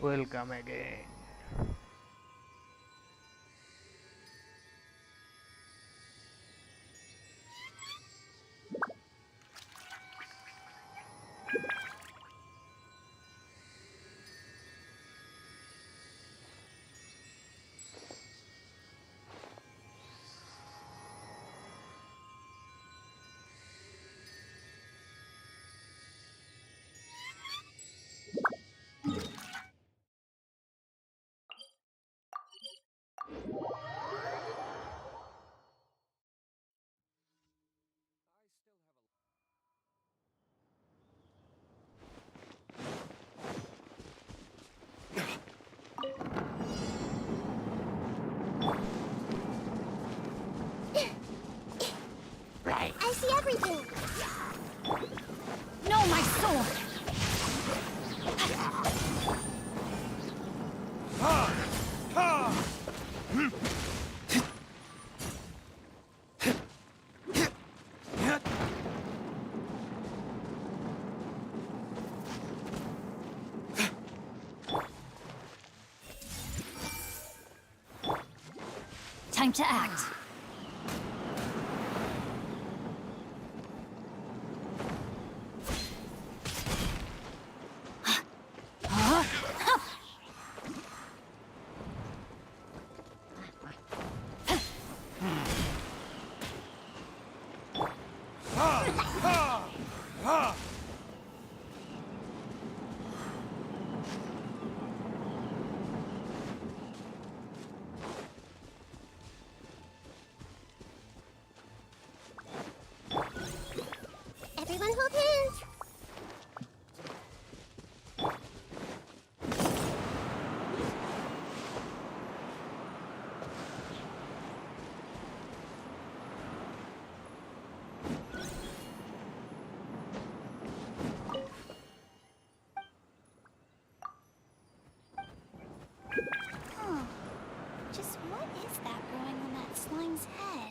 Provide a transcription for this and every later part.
Welcome again. I see everything. No, my sword! Time to act. Everyone hold hands. Huh. Just what is that growing on that slime's head?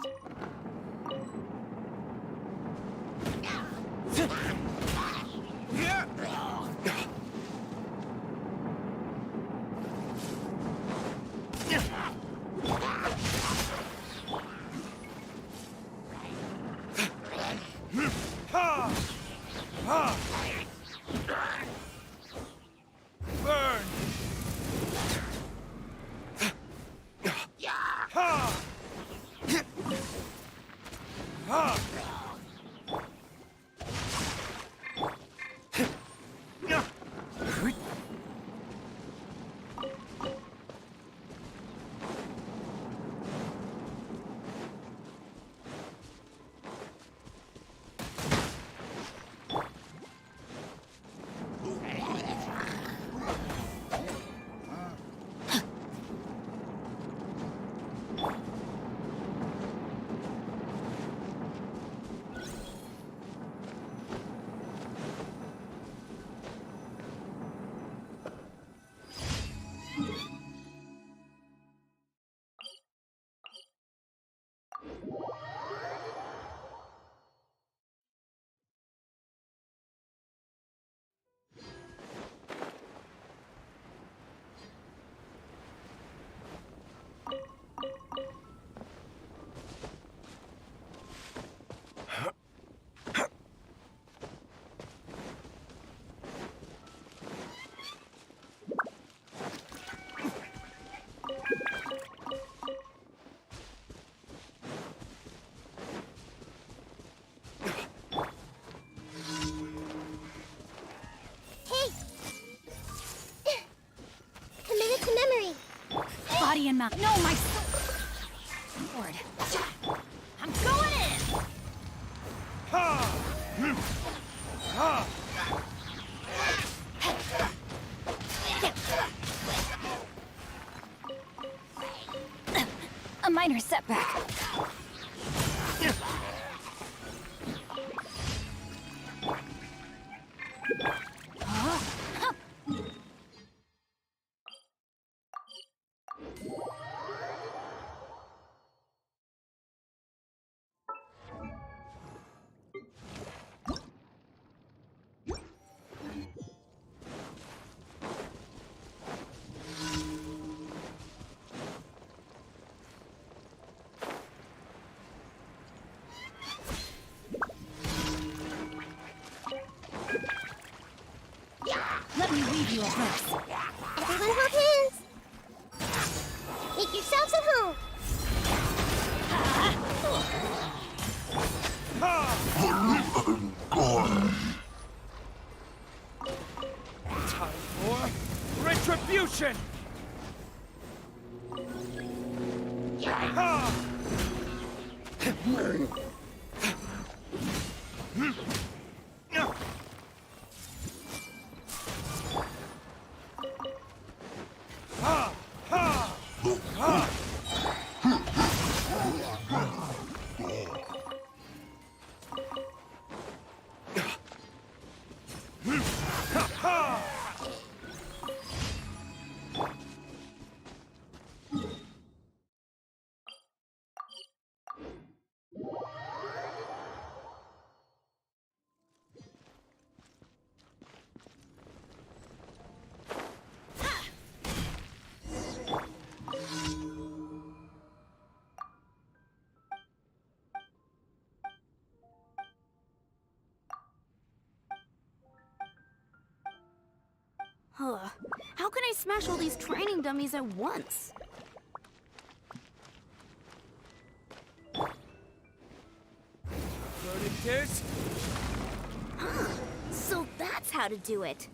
Commit it to memory. Body and mouth. No, my sword. I'm going in! A minor setback. Let me weave you a dress. Everyone hold hands. Make yourselves at home. Time for retribution! Ha! Ha! Ha! Ha! How can I smash all these training dummies at once? Heard it is? So that's how to do it.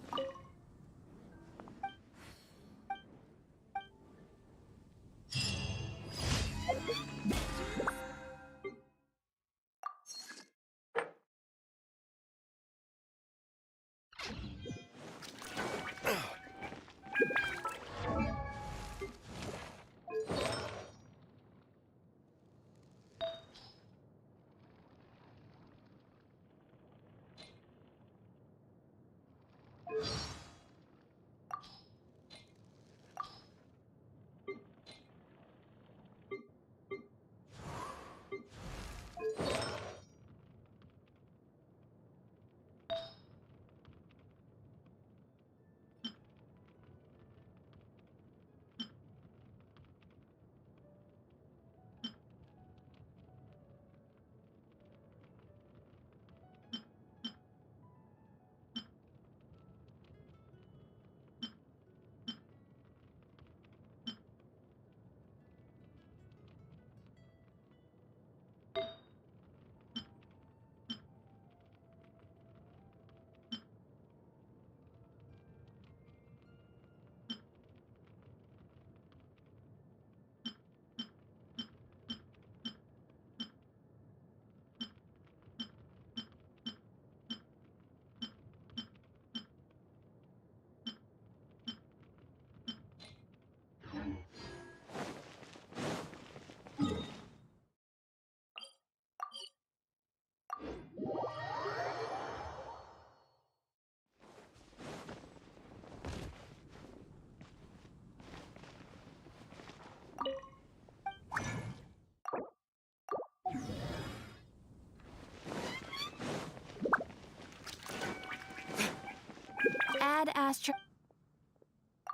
Add astro.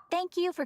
Thank you for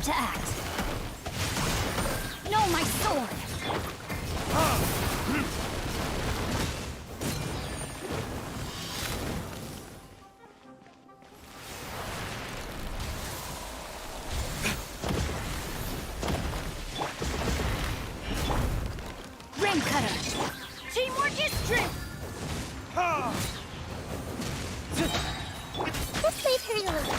to act. No, my sword! Rim cutter! Teamwork is strength! This place hurt a little.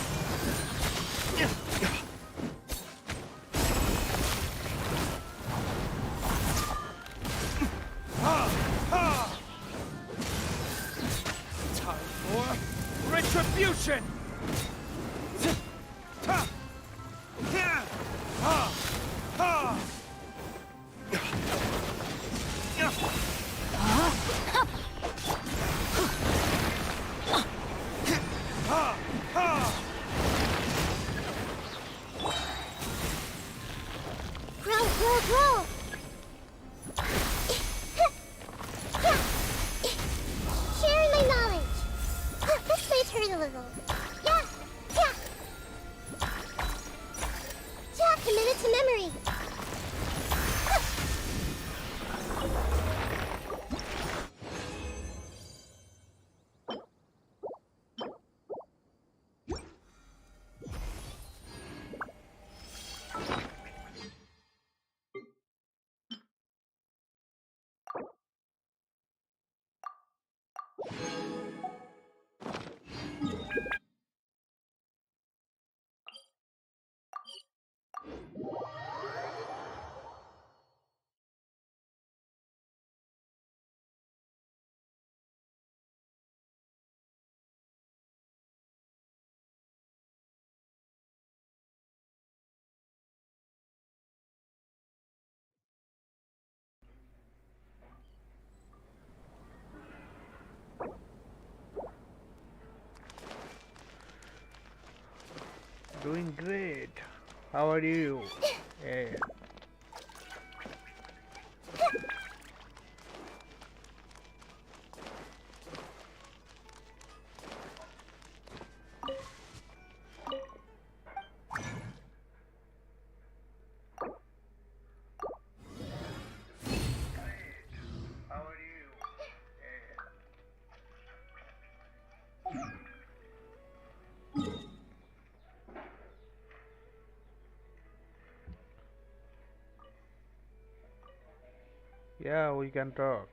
Time for retribution! Grow! Sharing my knowledge. This place hurt a little. Yeah! Committed to memory. Doing great. How are you? Yeah. Yeah, we can talk.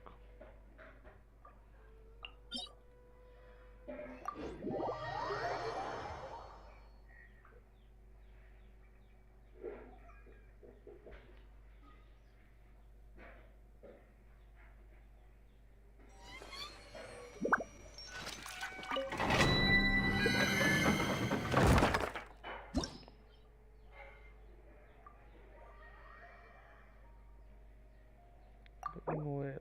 Doing well.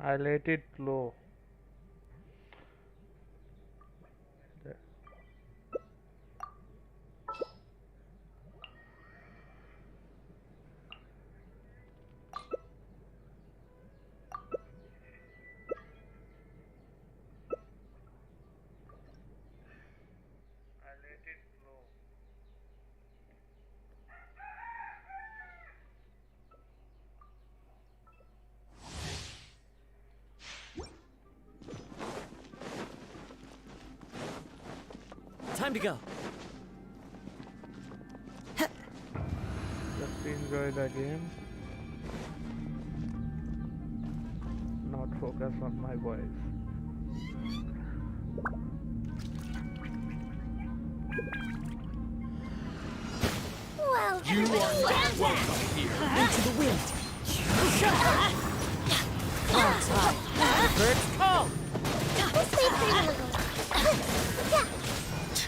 I let it flow. Time to go. Just enjoy the game. Not focus on my voice. Well, You are not welcome here. Into the wind. Birds come. this place hurt a little.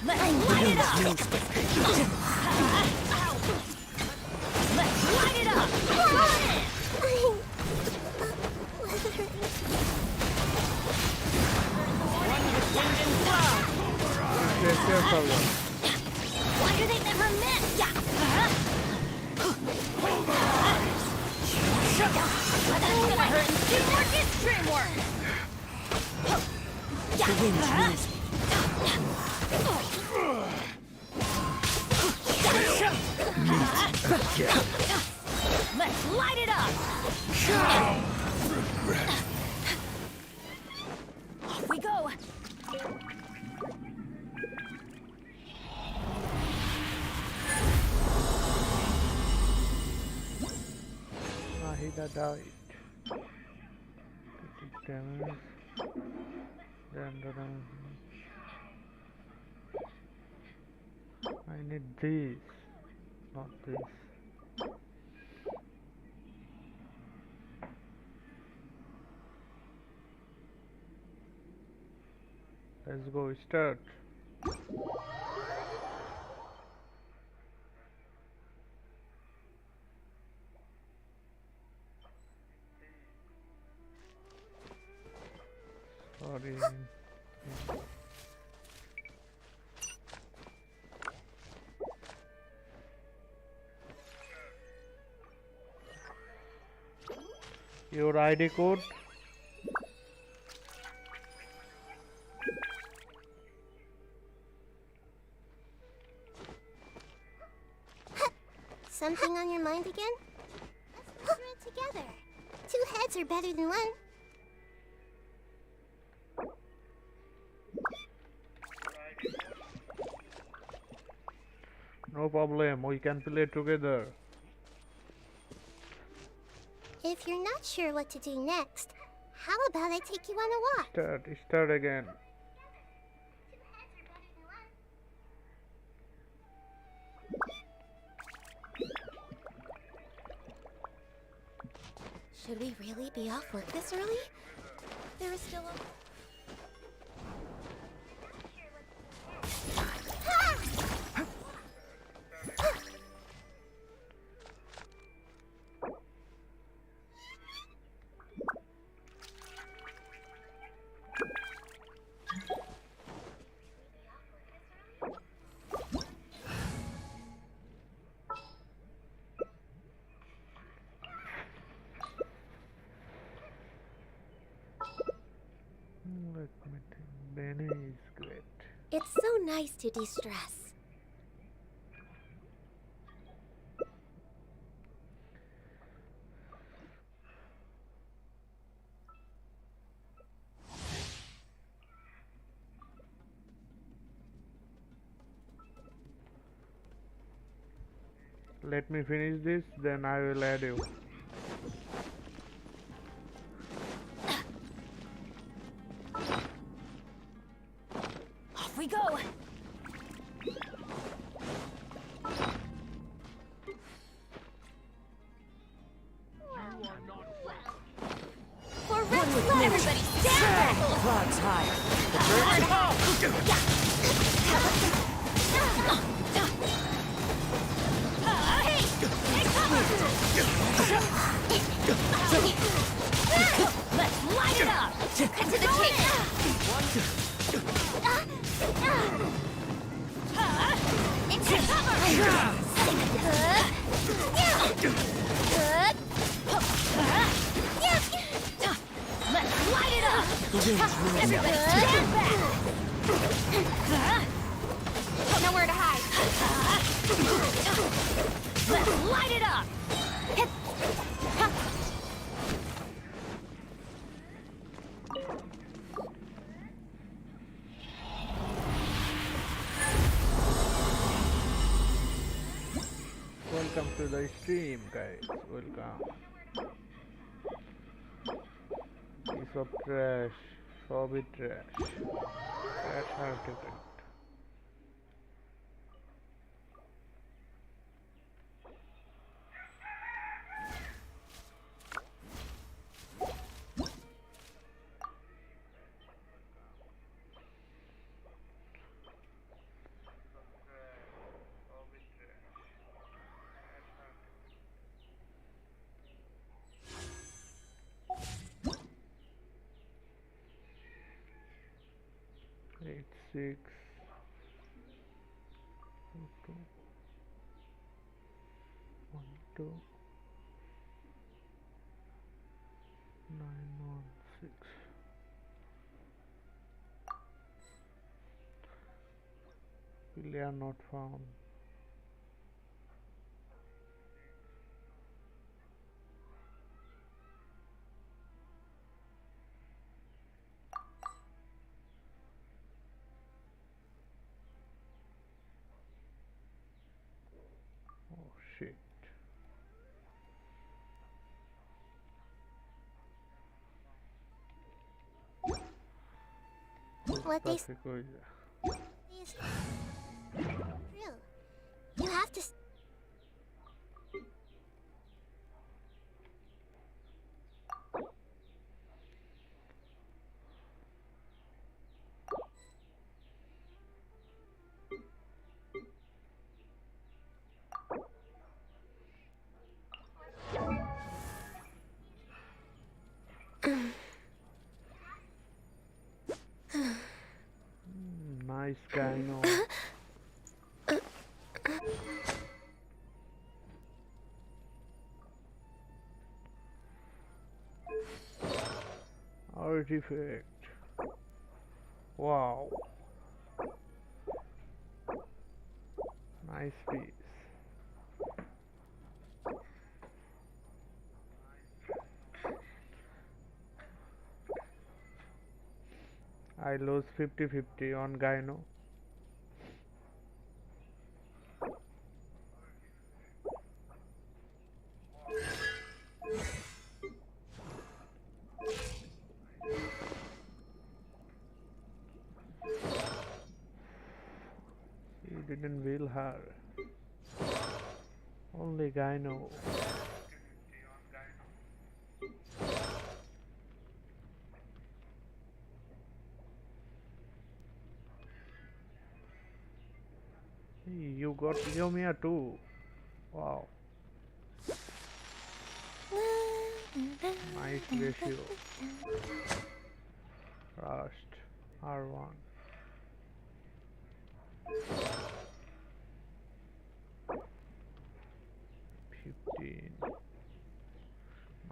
Let's light it up! Let's light it up! One with wind and cloud! Yes, yes, Why do they never miss? Teamwork is dreamwork! The wind moves. Let's light it up! Off we go! Nahida died. Damage. Then I need this, not this. Let's go start. Sorry. Your ID code? Something on your mind again? Let's put it together. 2 heads are better than 1. No problem, we can play together. If you're not sure what to do next, how about I take you on a walk? Start again. Should we really be off work this early? There is still a... Let me think. Benny is great. It's so nice to de-stress. Let me finish this, then I will add you. Off we go! For red, let everybody stand back! Flags high. Hey! Take cover! Let's light it up! Cut to the chase! Into cover! Let's light it up! Everybody stand back! Nowhere to hide! Let's light it up! Welcome to the stream, guys. Welcome. Piece of trash. Sobby trash. Trash artifact. Eight, 6, 2, 1, 2. Player not found. Oh shit. What these Traffic हो गया. these real. You have to Nice guy, no. Artifact. Wow. Nice piece. I lose 50-50 on Gyno. You didn't will her. Only Gyno. You got Yomiya too. Wow. Nice ratio. Rost. R1.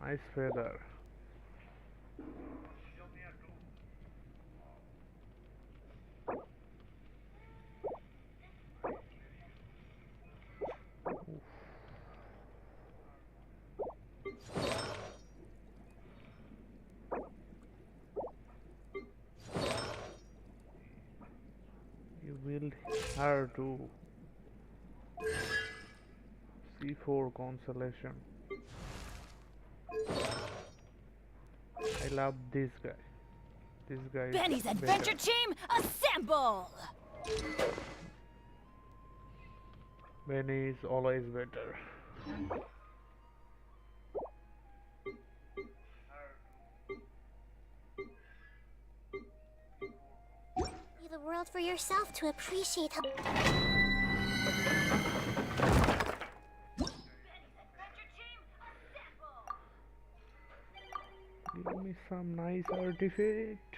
Nice feather. You will her too. C4 consolation. I love this guy. This guy is Benny's better. adventure team, assemble! Benny is always better. see the world for yourself to appreciate how. Give me some nice artifact.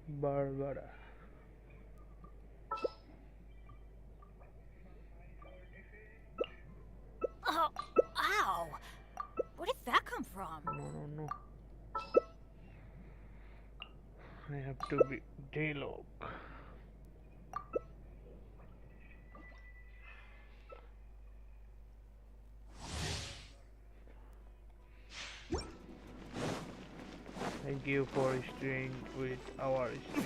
Barbara. Oh, ow! Where did that come from? No. I have to be dialogue. Thank you for staying with our stream.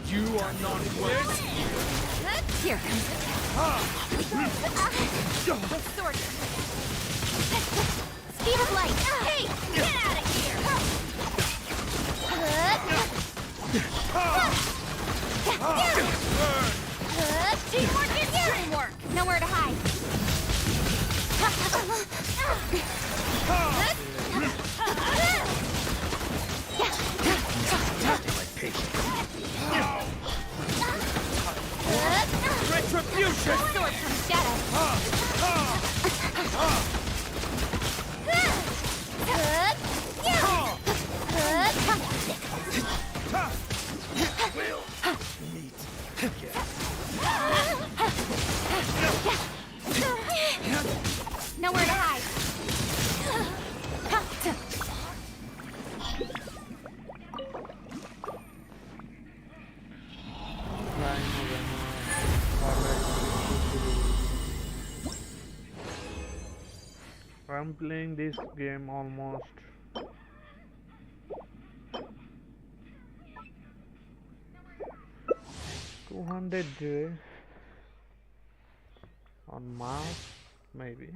You are not worth. Here comes the sword. Speed of light! Hey, get out of here! Teamwork is teamwork! Nowhere to hide. Retribution! Retribution! Sword from shadow. Nowhere to hide. I'm playing this game almost 200 days on Mars, maybe.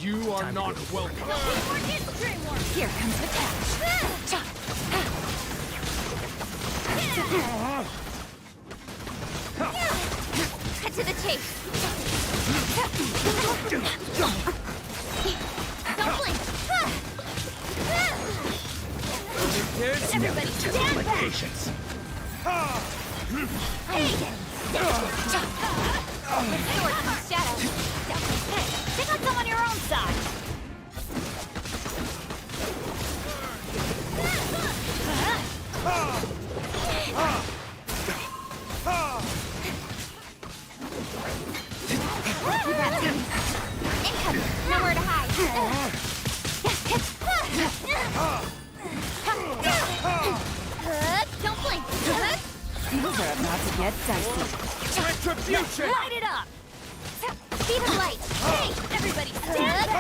You are not welcome. Here comes the catch. Cut to the chase. Don't blink. Kids, Everybody stand back. patience. Sword from shadow. Pick up some on your own side. Incoming. Nowhere to hide. Don't blink. Things are about to get dicey. Retribution! Light it up. Speed of light. Hey, everybody, stand back.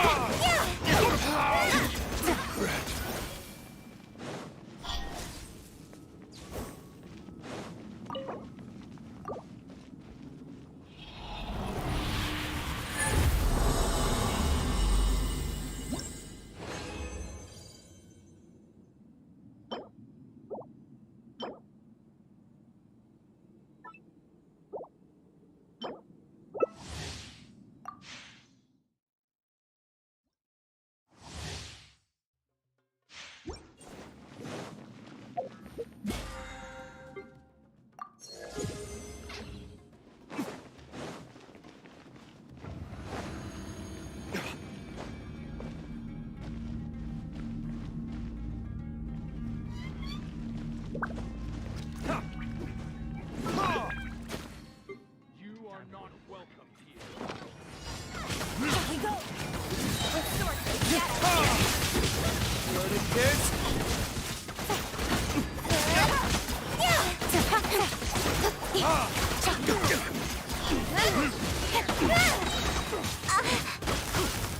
You are not welcome here. Here we go. With sword from shadow. Ready, kids?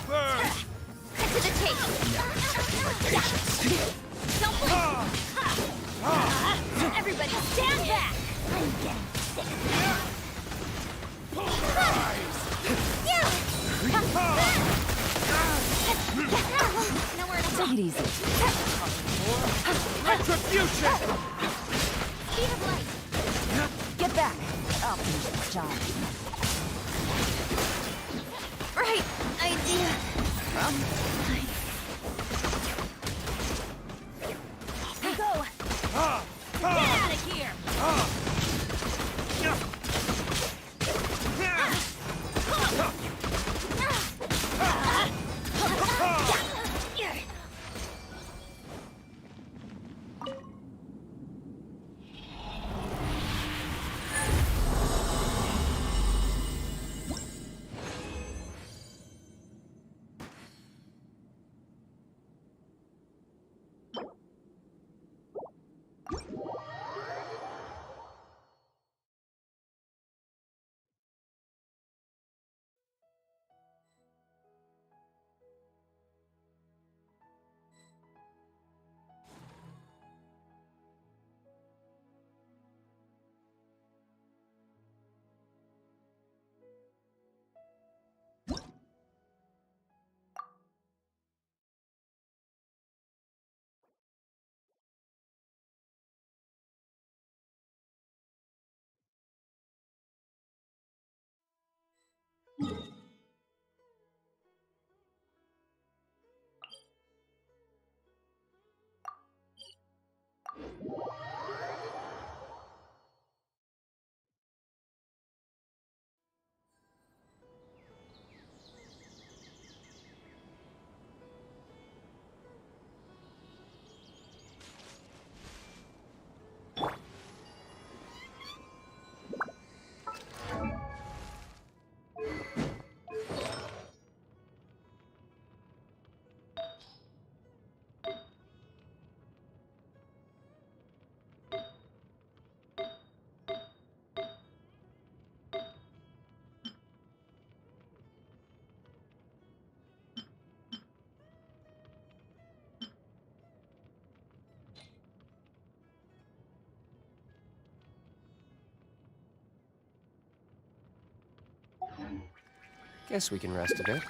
Burn! Cut to the chase. Don't blink. Everybody stand back. I'm getting sick. Nowhere to Take hide. it easy. Retribution! Speed of light. Get back. I'll finish this job. Right idea. We go. Get out of here. Guess we can rest a bit.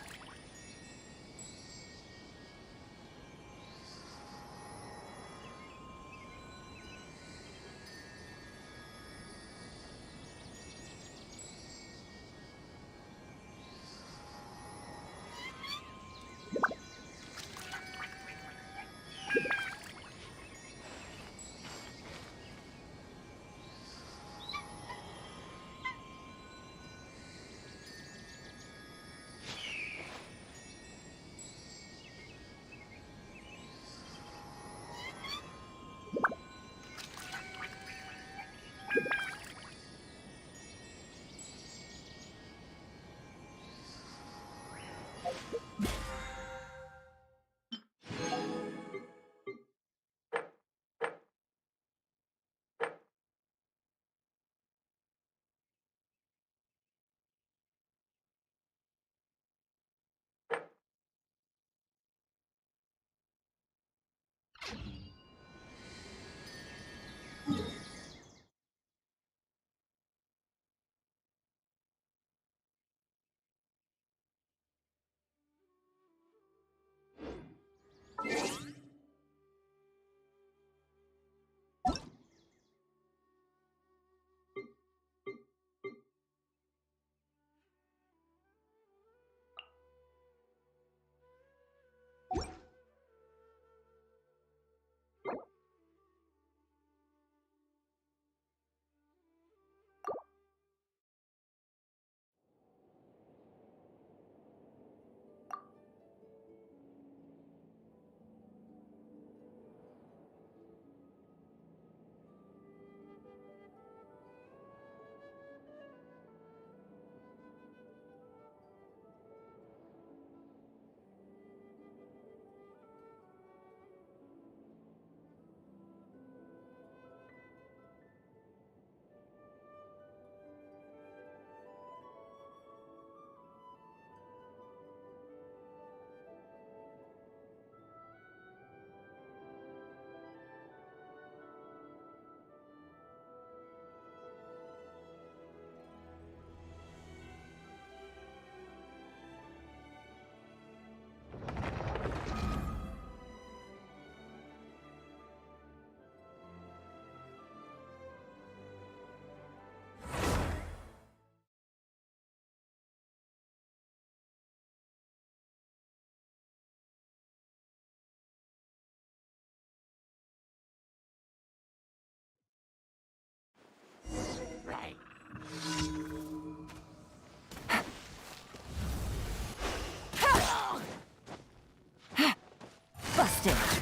Busted.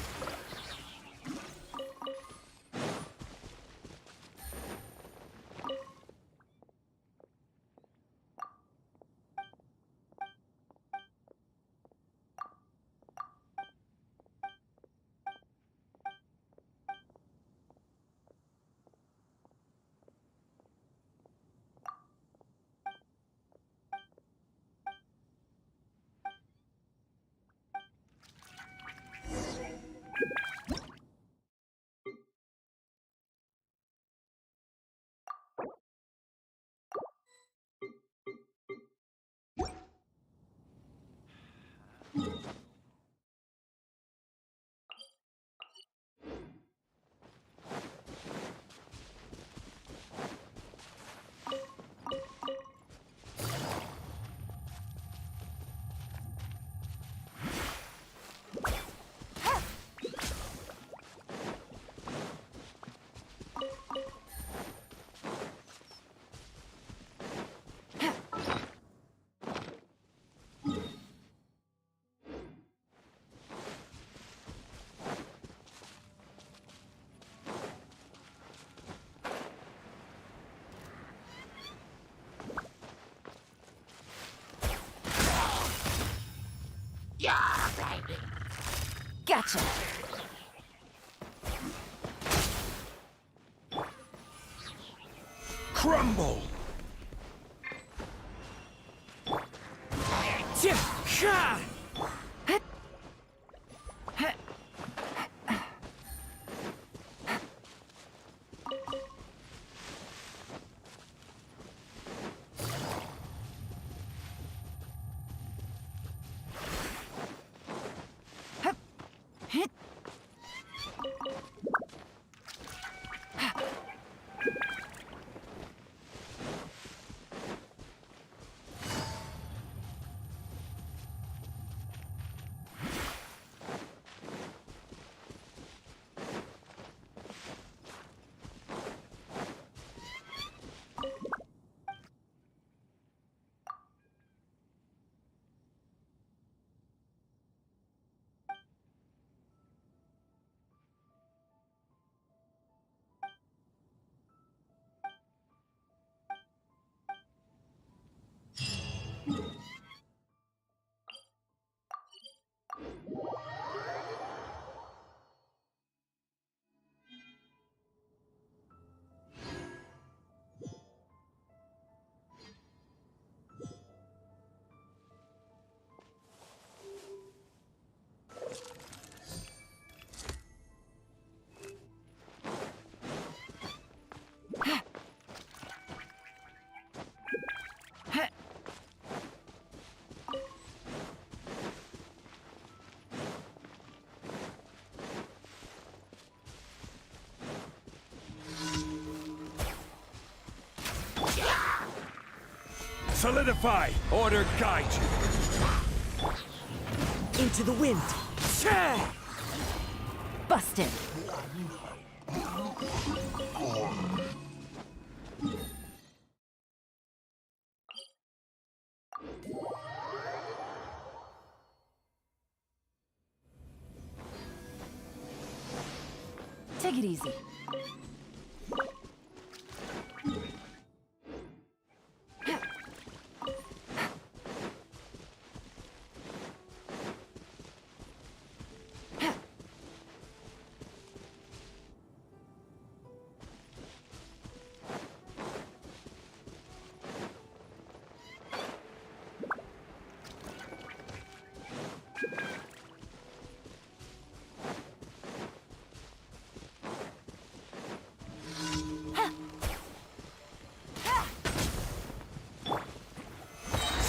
Gotcha. Crumble! Solidify! Order guide you! Into the wind. Busted. Take it easy.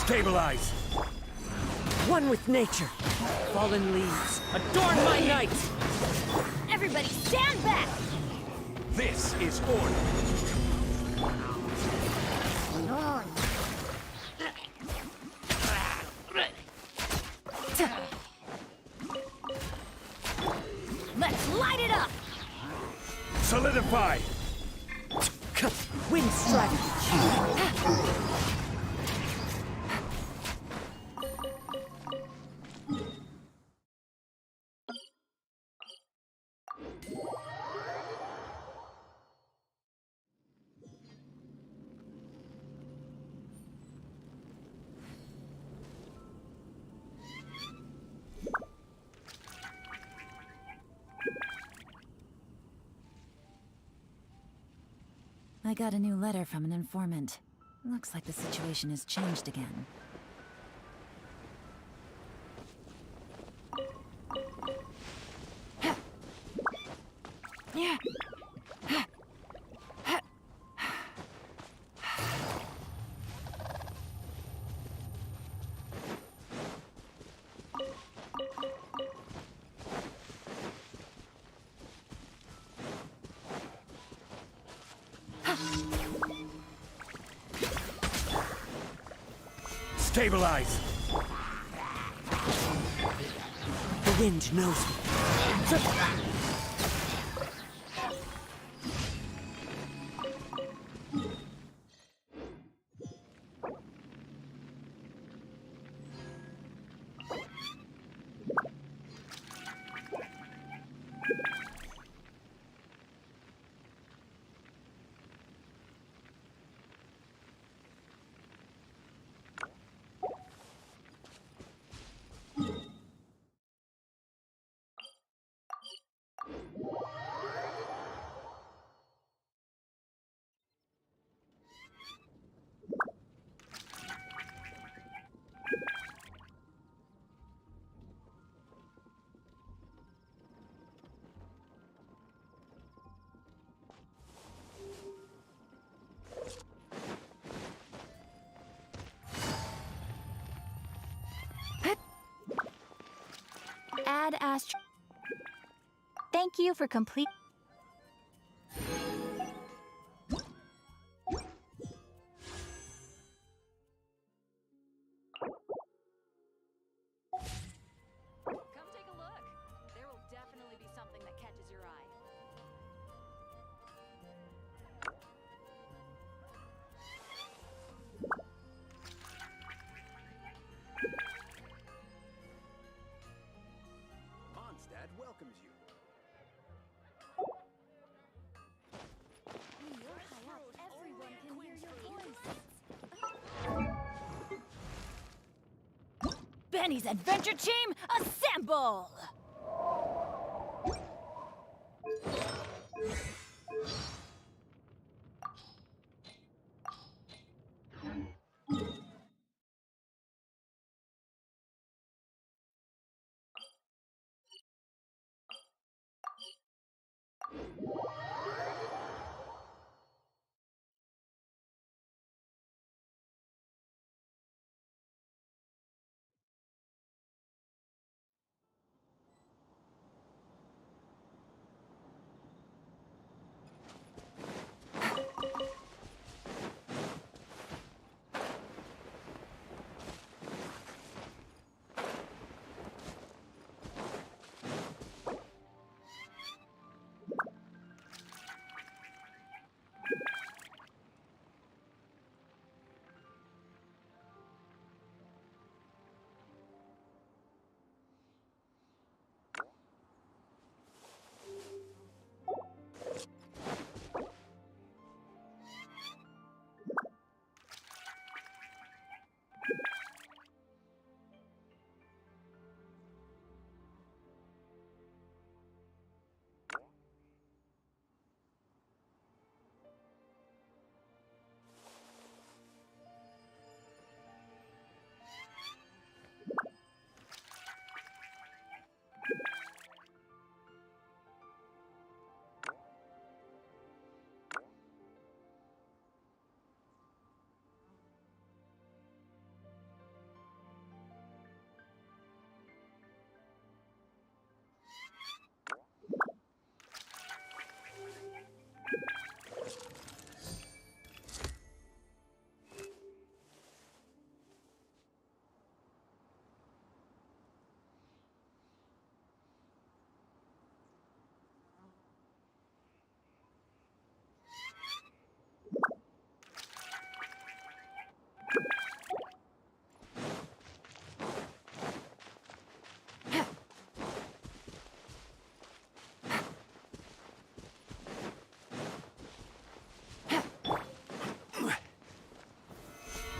Stabilize! One with nature. Fallen leaves. Adorn my night! Everybody stand back! This is order! Let's light it up! Solidify! Wind strategy. I got a new letter from an informant. Looks like the situation has changed again. Stabilize! The wind knows me. Add astro... Thank you for complete. Come take a look. There will definitely be something that catches your eye. Mondstadt welcomes you. When you're high up, everyone can hear your voice. Benny's adventure team, assemble!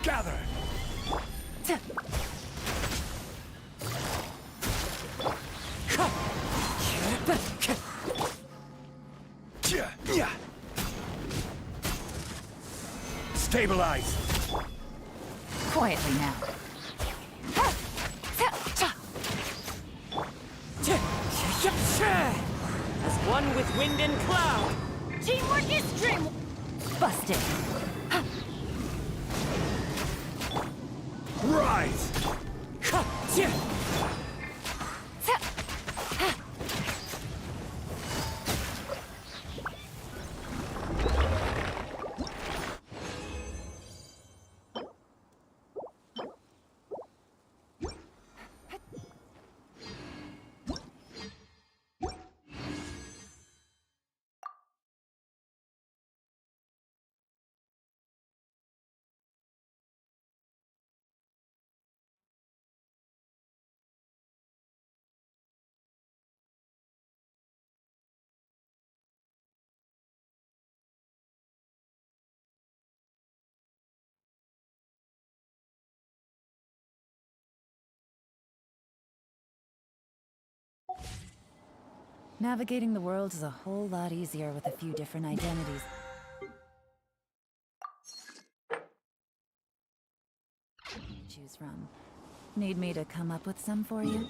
Gather! Stabilize! Quietly now. As one with wind and cloud. Teamwork is dream. Busted. Rise! Navigating the world is a whole lot easier with a few different identities. Choose from. Need me to come up with some for you?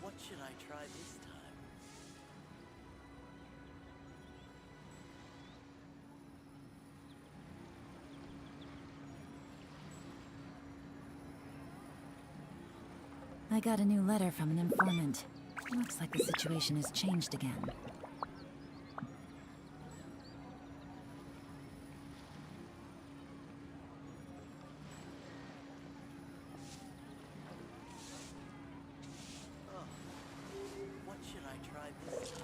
What should I try this time? I got a new letter from an informant. Looks like the situation has changed again. What should I try this time?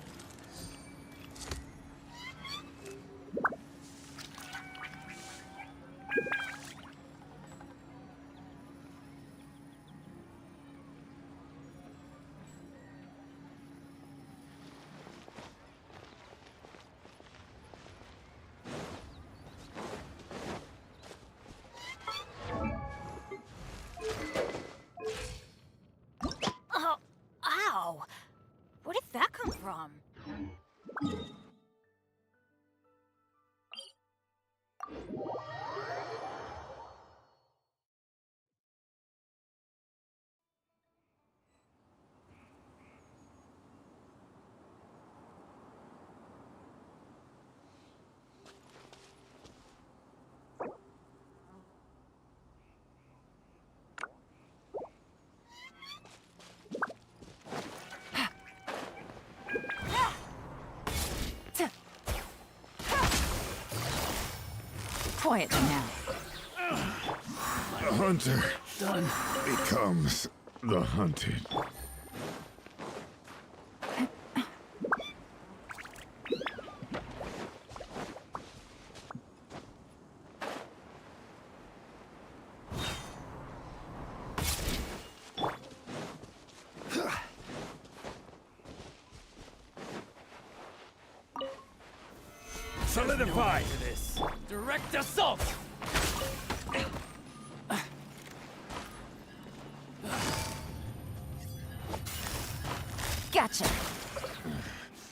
Oh, ow! Where did that come from? Quiet now. The hunter becomes the hunted. Solidify! This direct assault. Gotcha.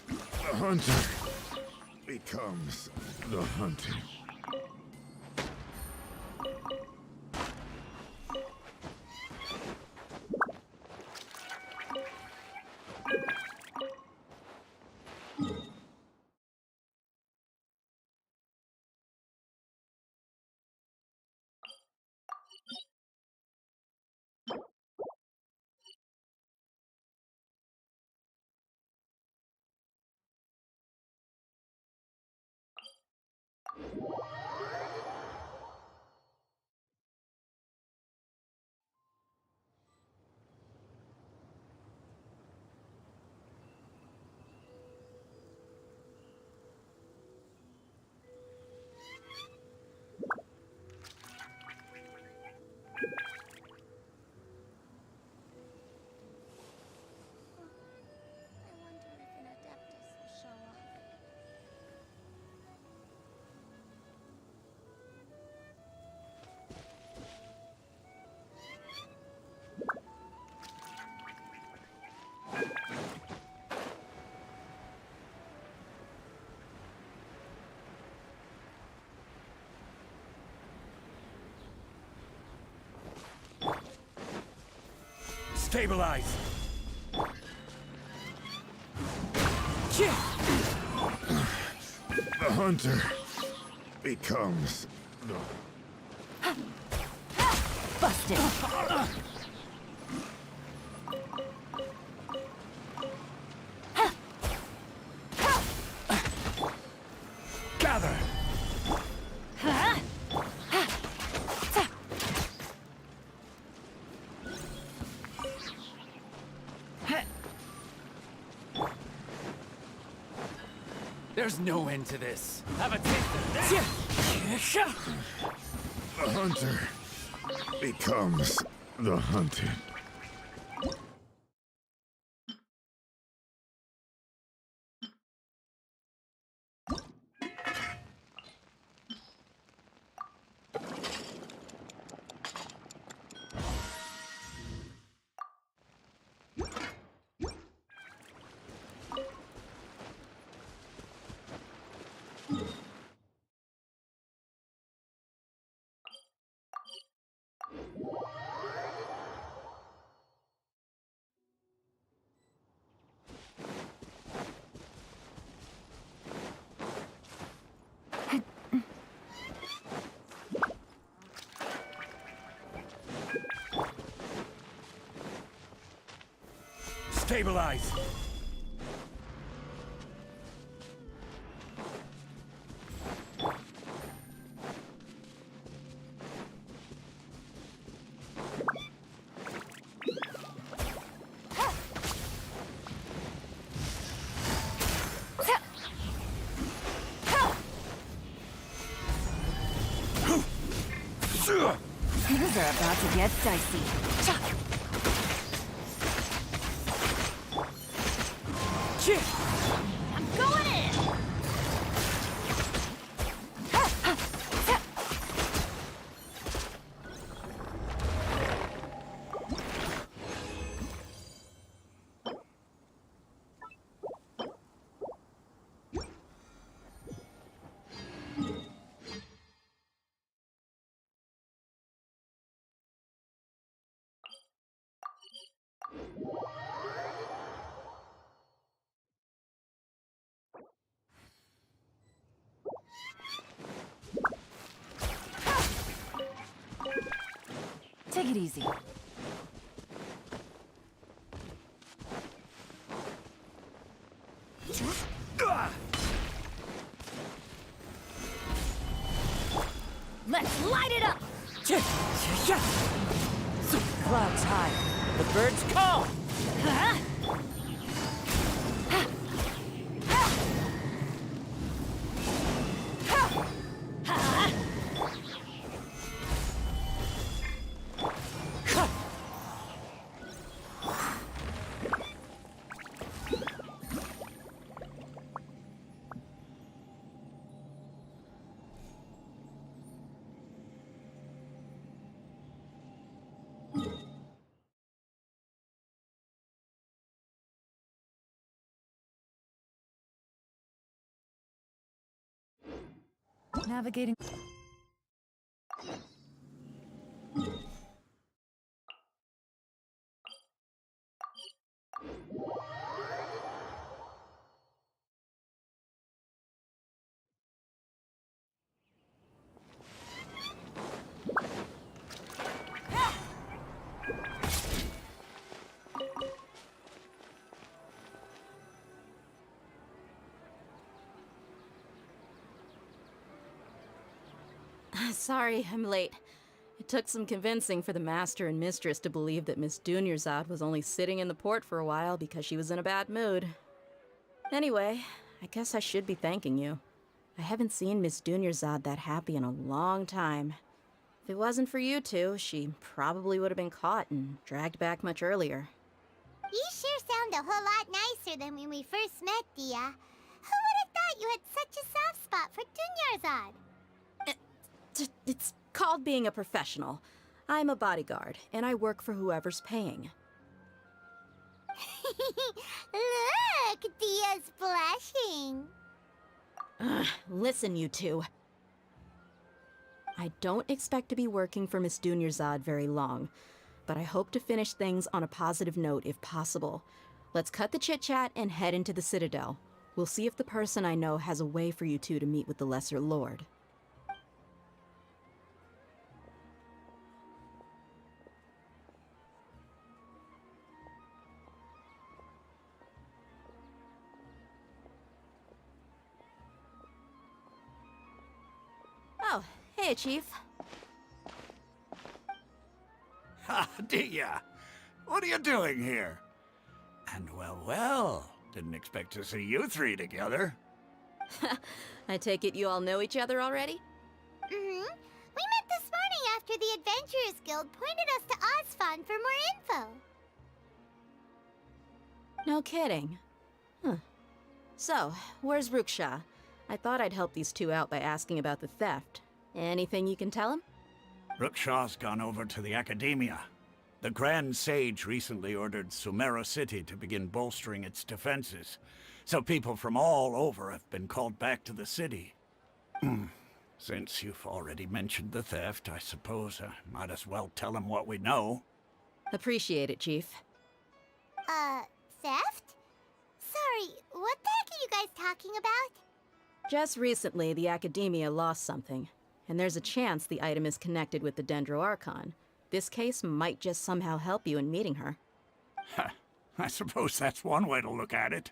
The hunter becomes the hunted. Stabilize. The hunter becomes the... Busted. Gather. There's no end to this. Have a taste of this. The hunter becomes the hunted. Stabilize. Things are about to get dicey. I'm going in! Take it easy. Let's light it up! Clouds high. The birds call. Navigating. Sorry, I'm late. It took some convincing for the master and mistress to believe that Miss Dunyarzad was only sitting in the port for a while because she was in a bad mood. Anyway, I guess I should be thanking you. I haven't seen Miss Dunyarzad that happy in a long time. If it wasn't for you two, she probably would have been caught and dragged back much earlier. You sure sound a whole lot nicer than when we first met, Dia. Who would have thought you had such a soft spot for Dunyarzad? It's called being a professional. I'm a bodyguard, and I work for whoever's paying. Look, Dia's blushing. Listen, you two. I don't expect to be working for Miss Dunyarzad very long, but I hope to finish things on a positive note if possible. Let's cut the chit-chat and head into the Citadel. We'll see if the person I know has a way for you two to meet with the Lesser Lord. Oh, hey, Chief. Ha, Dia! What are you doing here? And well, didn't expect to see you three together. I take it you all know each other already? Mm-hmm. We met this morning after the Adventurers Guild pointed us to Osfon for more info. No kidding. Huh. So, where's Ruksha? I thought I'd help these two out by asking about the theft. Anything you can tell him? Rukshaw's gone over to the Academia. The Grand Sage recently ordered Sumeru City to begin bolstering its defenses, so people from all over have been called back to the city. Since you've already mentioned the theft, I suppose I might as well tell him what we know. Appreciate it, Chief. Theft? Sorry, what the heck are you guys talking about? Just recently, the Academia lost something, and there's a chance the item is connected with the Dendro Archon. This case might just somehow help you in meeting her. I suppose that's one way to look at it.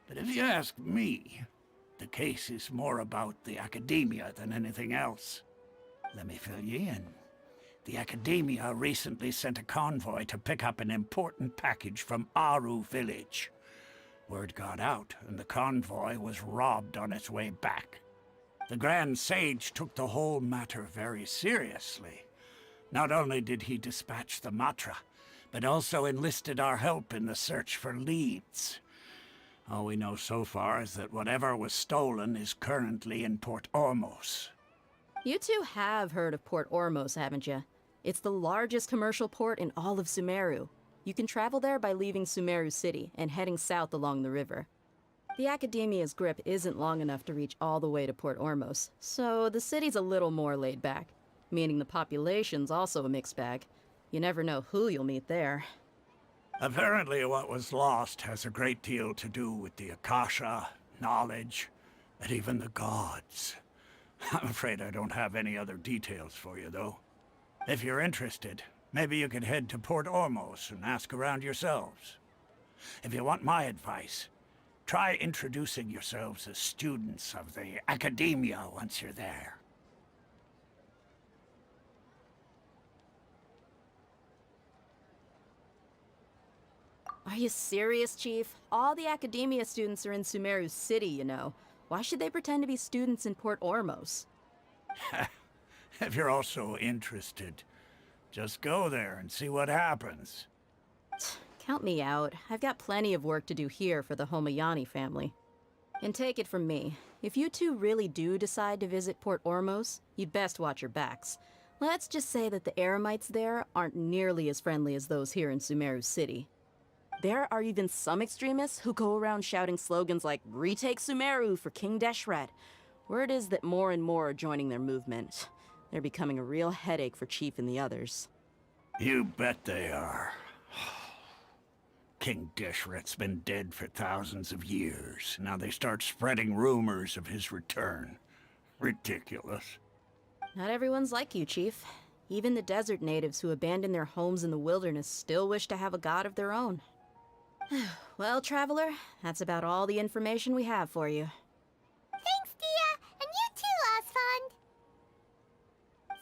But if you ask me, the case is more about the Academia than anything else. Let me fill you in. The Academia recently sent a convoy to pick up an important package from Aru village. Word got out, and the convoy was robbed on its way back. The Grand Sage took the whole matter very seriously. Not only did he dispatch the Matra, but also enlisted our help in the search for leads. All we know so far is that whatever was stolen is currently in Port Ormos. You two have heard of Port Ormos, haven't you? It's the largest commercial port in all of Sumeru. You can travel there by leaving Sumeru City and heading south along the river. The Academia's grip isn't long enough to reach all the way to Port Ormos, so the city's a little more laid back, meaning the population's also a mixed bag. You never know who you'll meet there. Apparently what was lost has a great deal to do with the Akasha, knowledge, and even the gods. I'm afraid I don't have any other details for you, though. If you're interested, maybe you could head to Port Ormos and ask around yourselves. If you want my advice, try introducing yourselves as students of the Academia once you're there. Are you serious, Chief? All the Academia students are in Sumeru City, you know. Why should they pretend to be students in Port Ormos? If you're also interested, just go there and see what happens. Count me out. I've got plenty of work to do here for the Homayani family. And take it from me, if you two really do decide to visit Port Ormos, you'd best watch your backs. Let's just say that the Eremites there aren't nearly as friendly as those here in Sumeru City. There are even some extremists who go around shouting slogans like, "Retake Sumeru for King Deshret." Word is that more and more are joining their movement. They're becoming a real headache for Chief and the others. You bet they are. King Deshret's been dead for thousands of years. Now they start spreading rumors of his return. Ridiculous. Not everyone's like you, Chief. Even the desert natives who abandoned their homes in the wilderness still wish to have a god of their own. Well, Traveler, that's about all the information we have for you. Thanks, Dia! And you too, Osfond!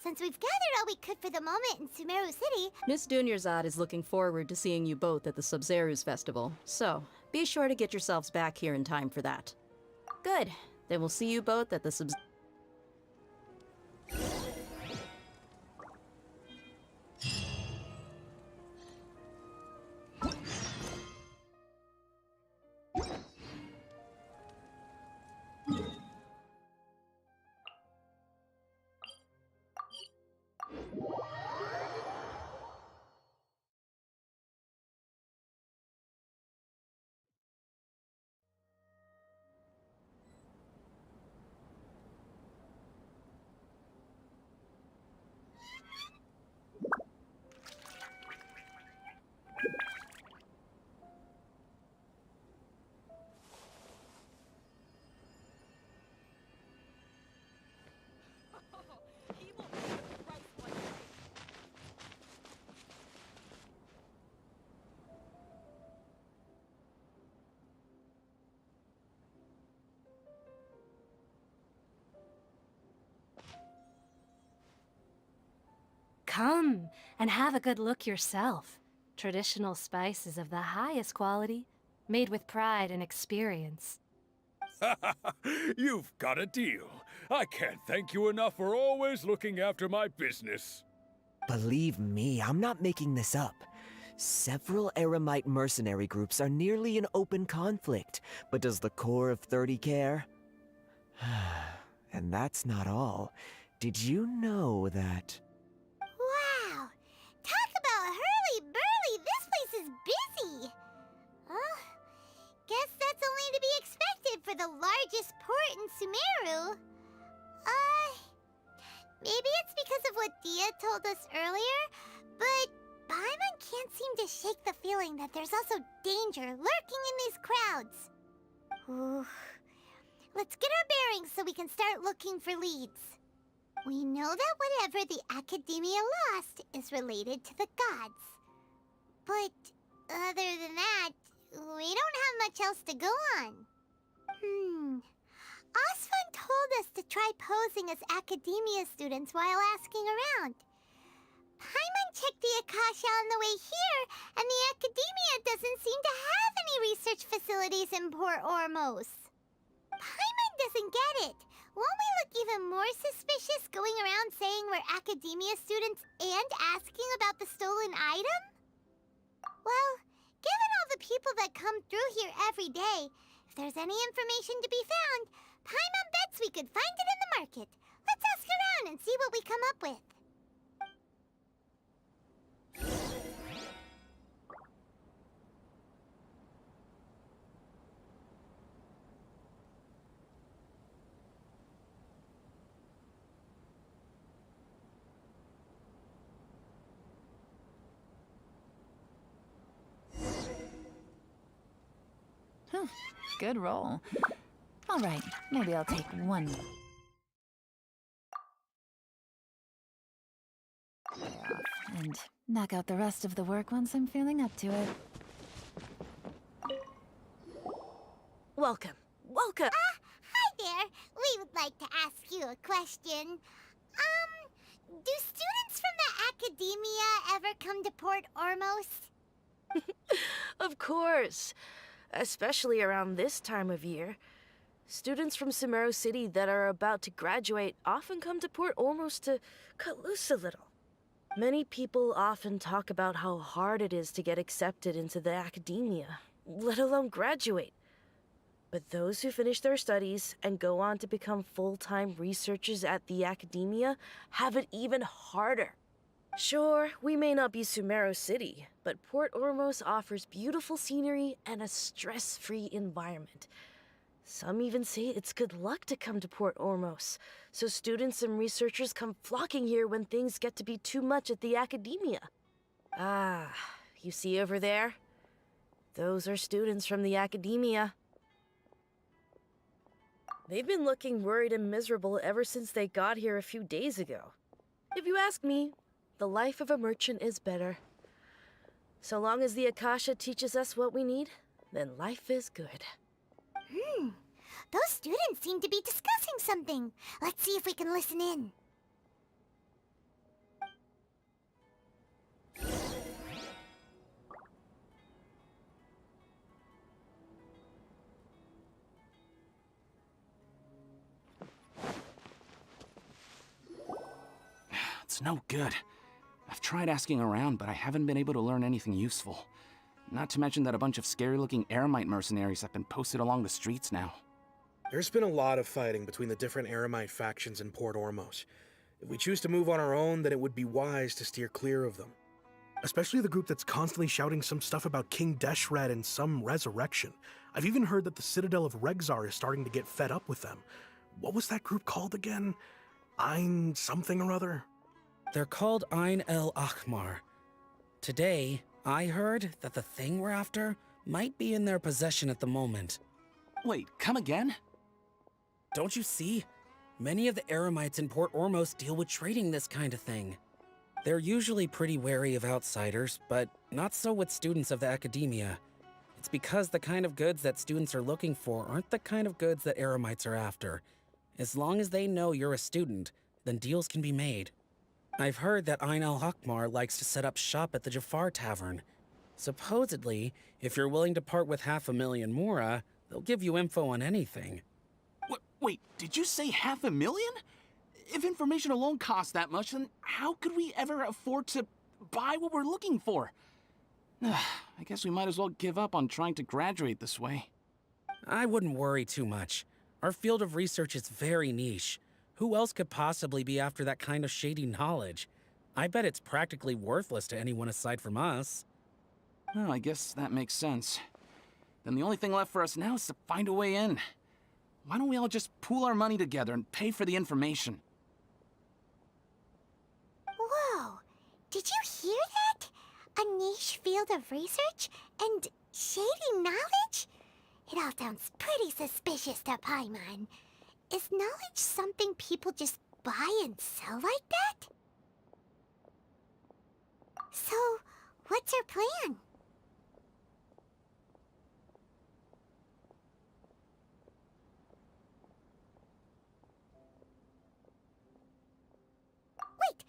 Since we've gathered all we could for the moment in Sumeru City... Miss Dunyarzad is looking forward to seeing you both at the Sub-Zeru's festival, so be sure to get yourselves back here in time for that. Good. Then we'll see you both at the Sub... Come and have a good look yourself. Traditional spices of the highest quality, made with pride and experience. You've got a deal. I can't thank you enough for always looking after my business. Believe me, I'm not making this up. Several Eremite mercenary groups are nearly in open conflict, but does the core of 30 care? And that's not all. Did you know that... Wow! Talk about hurly-burly! This place is busy! Guess that's only to be expected for the largest port in Sumeru. Maybe it's because of what Dia told us earlier, but Paimon can't seem to shake the feeling that there's also danger lurking in these crowds. Ooh. Let's get our bearings so we can start looking for leads. We know that whatever the Academia lost is related to the gods. But other than that, we don't have much else to go on. Osfun told us to try posing as Academia students while asking around. Paimon checked the Akasha on the way here, and the Academia doesn't seem to have any research facilities in Port Ormos. Paimon doesn't get it. Won't we look even more suspicious going around saying we're Academia students and asking about the stolen item? Well, given all the people that come through here every day, if there's any information to be found, Paimon bets we could find it in the market. Let's ask around and see what we come up with. Good roll. All right, maybe I'll take one off and knock out the rest of the work once I'm feeling up to it. Welcome. Welcome. Hi there. We would like to ask you a question. Do students from the Academia ever come to Port Ormos? Of course. Especially around this time of year. Students from Sumeru City that are about to graduate often come to Port Ormos to cut loose a little. Many people often talk about how hard it is to get accepted into the Academia, let alone graduate. But those who finish their studies and go on to become full-time researchers at the Academia have it even harder. Sure, we may not be Sumeru City, but Port Ormos offers beautiful scenery and a stress-free environment. Some even say it's good luck to come to Port Ormos, so students and researchers come flocking here when things get to be too much at the Academia. Ah, you see over there? Those are students from the Academia. They've been looking worried and miserable ever since they got here a few days ago. If you ask me, the life of a merchant is better. So long as the Akasha teaches us what we need, then life is good. Those students seem to be discussing something. Let's see if we can listen in. It's no good. I've tried asking around, but I haven't been able to learn anything useful. Not to mention that a bunch of scary-looking Eremite mercenaries have been posted along the streets now. There's been a lot of fighting between the different Eremite factions in Port Ormos. If we choose to move on our own, then it would be wise to steer clear of them. Especially the group that's constantly shouting some stuff about King Deshret and some resurrection. I've even heard that the Citadel of Regzar is starting to get fed up with them. What was that group called again? Ein something or other? They're called Ein El Akhmar. Today, I heard that the thing we're after might be in their possession at the moment. Wait, come again? Don't you see? Many of the Eremites in Port Ormos deal with trading this kind of thing. They're usually pretty wary of outsiders, but not so with students of the Academia. It's because the kind of goods that students are looking for aren't the kind of goods that Eremites are after. As long as they know you're a student, then deals can be made. I've heard that Ain al-Hakmar likes to set up shop at the Jafar Tavern. Supposedly, if you're willing to part with 500,000 mora, they'll give you info on anything. Wait, did you say 500,000? If information alone costs that much, then how could we ever afford to buy what we're looking for? I guess we might as well give up on trying to graduate this way. I wouldn't worry too much. Our field of research is very niche. Who else could possibly be after that kind of shady knowledge? I bet it's practically worthless to anyone aside from us. Well, I guess that makes sense. Then the only thing left for us now is to find a way in. Why don't we all just pool our money together and pay for the information? Whoa! Did you hear that? A niche field of research and shady knowledge? It all sounds pretty suspicious to Paimon. Is knowledge something people just buy and sell like that? So, what's our plan? Wait,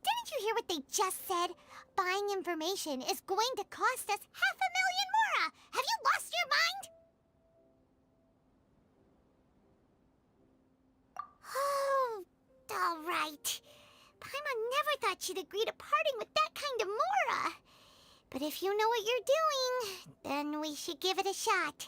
didn't you hear what they just said? Buying information is going to cost us 500,000 mora! Have you lost your mind? Oh, all right. Paimon never thought she'd agree to parting with that kind of mora. But if you know what you're doing, then we should give it a shot.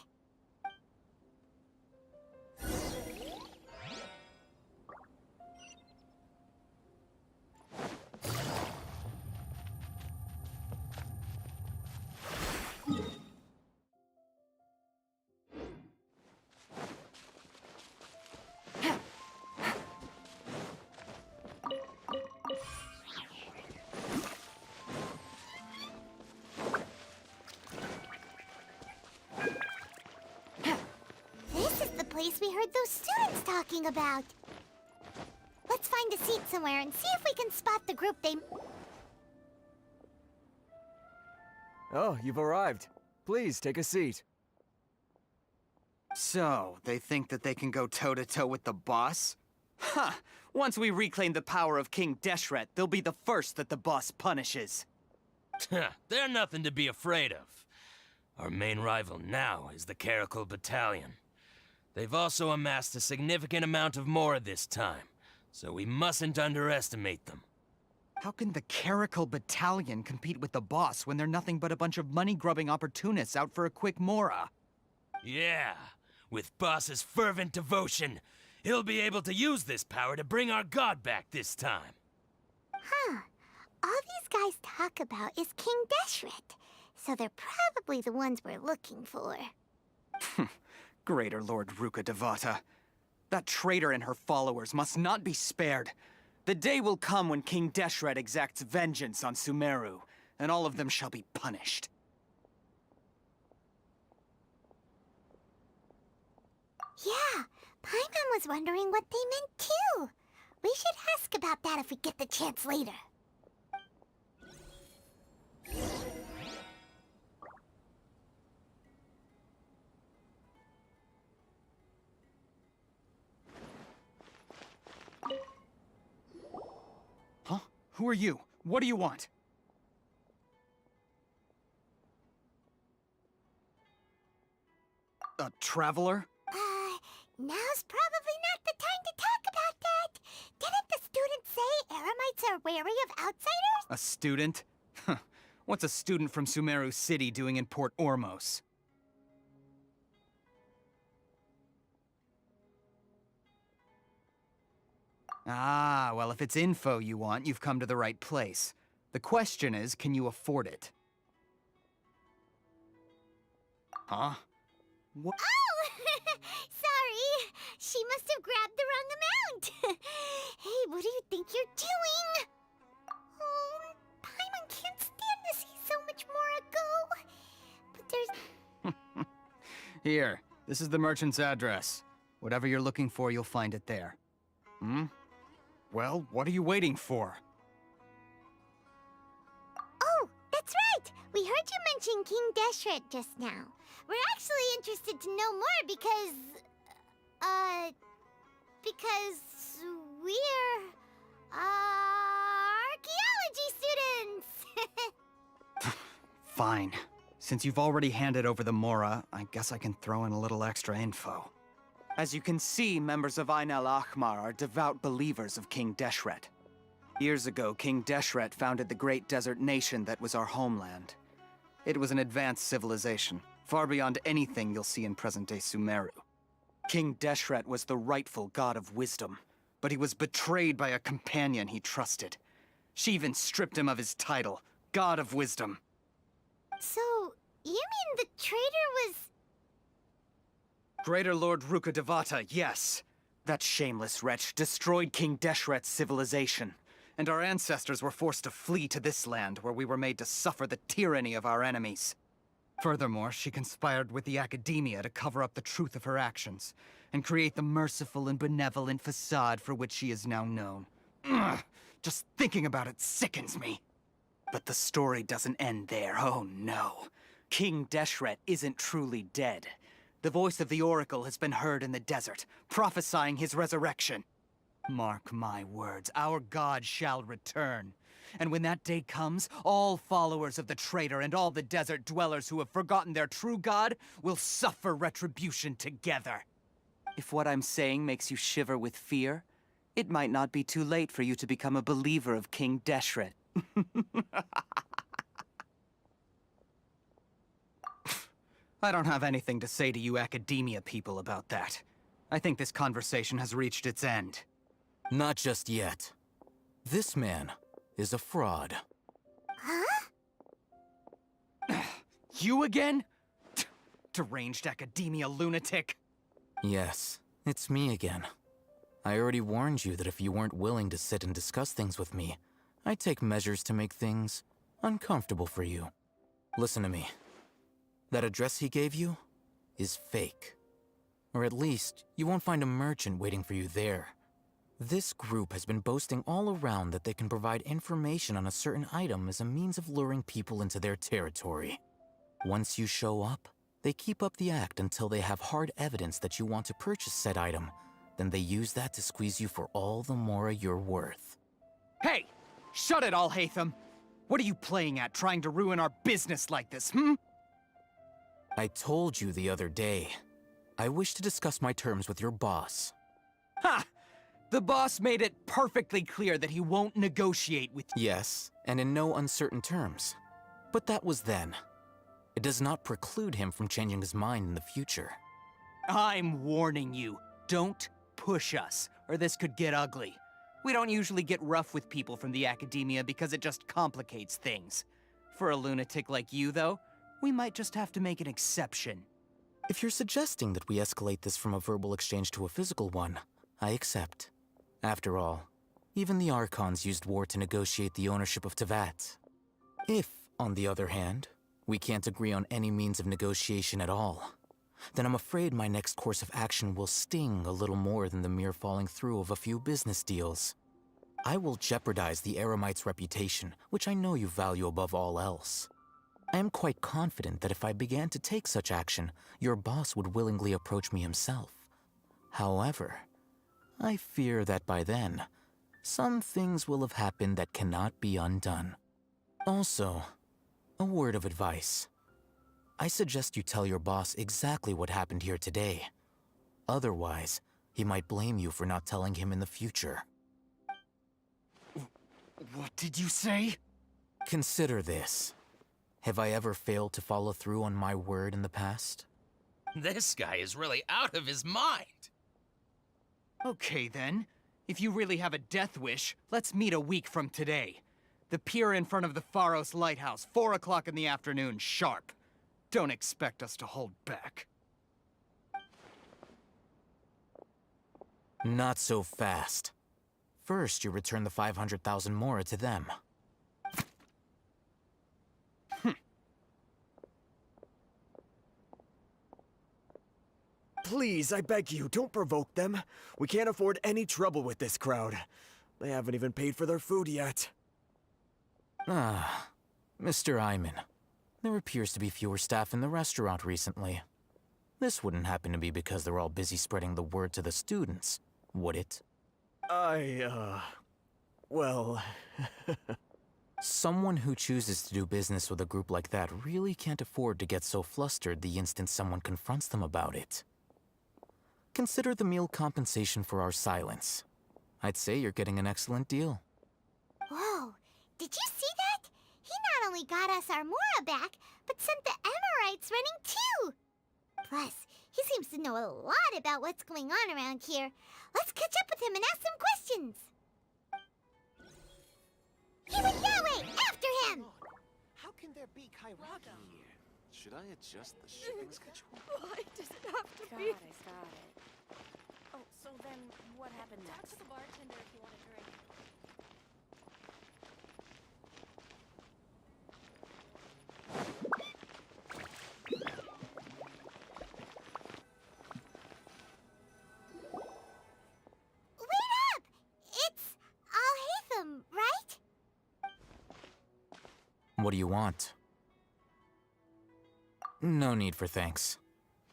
Place we heard those students talking about. Let's find a seat somewhere and see if we can spot the group they... Oh, you've arrived. Please, take a seat. So, they think that they can go toe-to-toe with the boss? Huh! Once we reclaim the power of King Deshret, they'll be the first that the boss punishes. They're nothing to be afraid of. Our main rival now is the Xadikul Battalion. They've also amassed a significant amount of mora this time, so we mustn't underestimate them. How can the Xadikul Battalion compete with the boss when they're nothing but a bunch of money-grubbing opportunists out for a quick mora? Yeah, with boss's fervent devotion, he'll be able to use this power to bring our god back this time. Huh. All these guys talk about is King Deshret, so they're probably the ones we're looking for. Greater Lord Ruka Devata. That traitor and her followers must not be spared. The day will come when King Deshret exacts vengeance on Sumeru, and all of them shall be punished. Yeah, Paimon was wondering what they meant too. We should ask about that if we get the chance later. Huh? Who are you? What do you want? A traveler? Now's probably not the time to talk about that. Didn't the students say Eremites are wary of outsiders? A student? What's a student from Sumeru City doing in Port Ormos? Ah, well, if it's info you want, you've come to the right place. The question is, can you afford it? Huh? What? Oh! Sorry! She must have grabbed the wrong amount! Hey, what do you think you're doing? Oh, Paimon can't stand to see so much more go. But there's... Here, this is the merchant's address. Whatever you're looking for, you'll find it there. Hmm? Well, what are you waiting for? Oh, that's right! We heard you mention King Deshret just now. We're actually interested to know more because we're... Fine. Since you've already handed over the Mora, I guess I can throw in a little extra info. As you can see, members of Ain al-Ahmar are devout believers of King Deshret. Years ago, King Deshret founded the great desert nation that was our homeland. It was an advanced civilization, far beyond anything you'll see in present-day Sumeru. King Deshret was the rightful god of wisdom, but he was betrayed by a companion he trusted. She even stripped him of his title, God of Wisdom. So, you mean the traitor was... Greater Lord Rukkhadevata, yes. That shameless wretch destroyed King Deshret's civilization, and our ancestors were forced to flee to this land where we were made to suffer the tyranny of our enemies. Furthermore, she conspired with the Academia to cover up the truth of her actions, and create the merciful and benevolent facade for which she is now known. Ugh, just thinking about it sickens me. But the story doesn't end there, oh no. King Deshret isn't truly dead. The voice of the Oracle has been heard in the desert, prophesying his resurrection. Mark my words, our god shall return. And when that day comes, all followers of the traitor and all the desert dwellers who have forgotten their true god will suffer retribution together. If what I'm saying makes you shiver with fear, it might not be too late for you to become a believer of King Deshret. I don't have anything to say to you Academia people about that. I think this conversation has reached its end. Not just yet. This man is a fraud. Huh? You again? Deranged Academia lunatic. Yes, it's me again. I already warned you that if you weren't willing to sit and discuss things with me, I'd take measures to make things uncomfortable for you. Listen to me. That address he gave you is fake. Or at least, you won't find a merchant waiting for you there. This group has been boasting all around that they can provide information on a certain item as a means of luring people into their territory. Once you show up, they keep up the act until they have hard evidence that you want to purchase said item. Then they use that to squeeze you for all the more you're worth. Hey! Shut it, Al-Haytham! What are you playing at, trying to ruin our business like this, hmm? I told you the other day. I wish to discuss my terms with your boss. Ha! The boss made it perfectly clear that he won't negotiate with you. Yes, and in no uncertain terms. But that was then. It does not preclude him from changing his mind in the future. I'm warning you, don't push us, or this could get ugly. We don't usually get rough with people from the Academia because it just complicates things. For a lunatic like you, though, we might just have to make an exception. If you're suggesting that we escalate this from a verbal exchange to a physical one, I accept. After all, even the Archons used war to negotiate the ownership of Teyvat. If, on the other hand, we can't agree on any means of negotiation at all, then I'm afraid my next course of action will sting a little more than the mere falling through of a few business deals. I will jeopardize the Eremite's reputation, which I know you value above all else. I am quite confident that if I began to take such action, your boss would willingly approach me himself. However, I fear that by then, some things will have happened that cannot be undone. Also, a word of advice. I suggest you tell your boss exactly what happened here today. Otherwise, he might blame you for not telling him in the future. What did you say? Consider this. Have I ever failed to follow through on my word in the past? This guy is really out of his mind. Okay then. If you really have a death wish, let's meet a week from today. The pier in front of the Pharos Lighthouse, 4 o'clock in the afternoon, sharp. Don't expect us to hold back. Not so fast. First, you return the 500,000 Mora to them. Please, I beg you, don't provoke them. We can't afford any trouble with this crowd. They haven't even paid for their food yet. Ah, Mr. Iman. There appears to be fewer staff in the restaurant recently. This wouldn't happen to be because they're all busy spreading the word to the students, would it? Well... Someone who chooses to do business with a group like that really can't afford to get so flustered the instant someone confronts them about it. Consider the meal compensation for our silence. I'd say you're getting an excellent deal. Whoa, did you see that? He not only got us our Mora back, but sent the Emirites running too! Plus, he seems to know a lot about what's going on around here. Let's catch up with him and ask some questions! He went that way! After him! How can there be Kairaki here? Should I adjust the shipping schedule? Why does it have to Got be? it, got it. Oh, so then what happened next? Talk to the bartender if you want a drink. Wait up! It's Al-Haytham, right? What do you want? No need for thanks.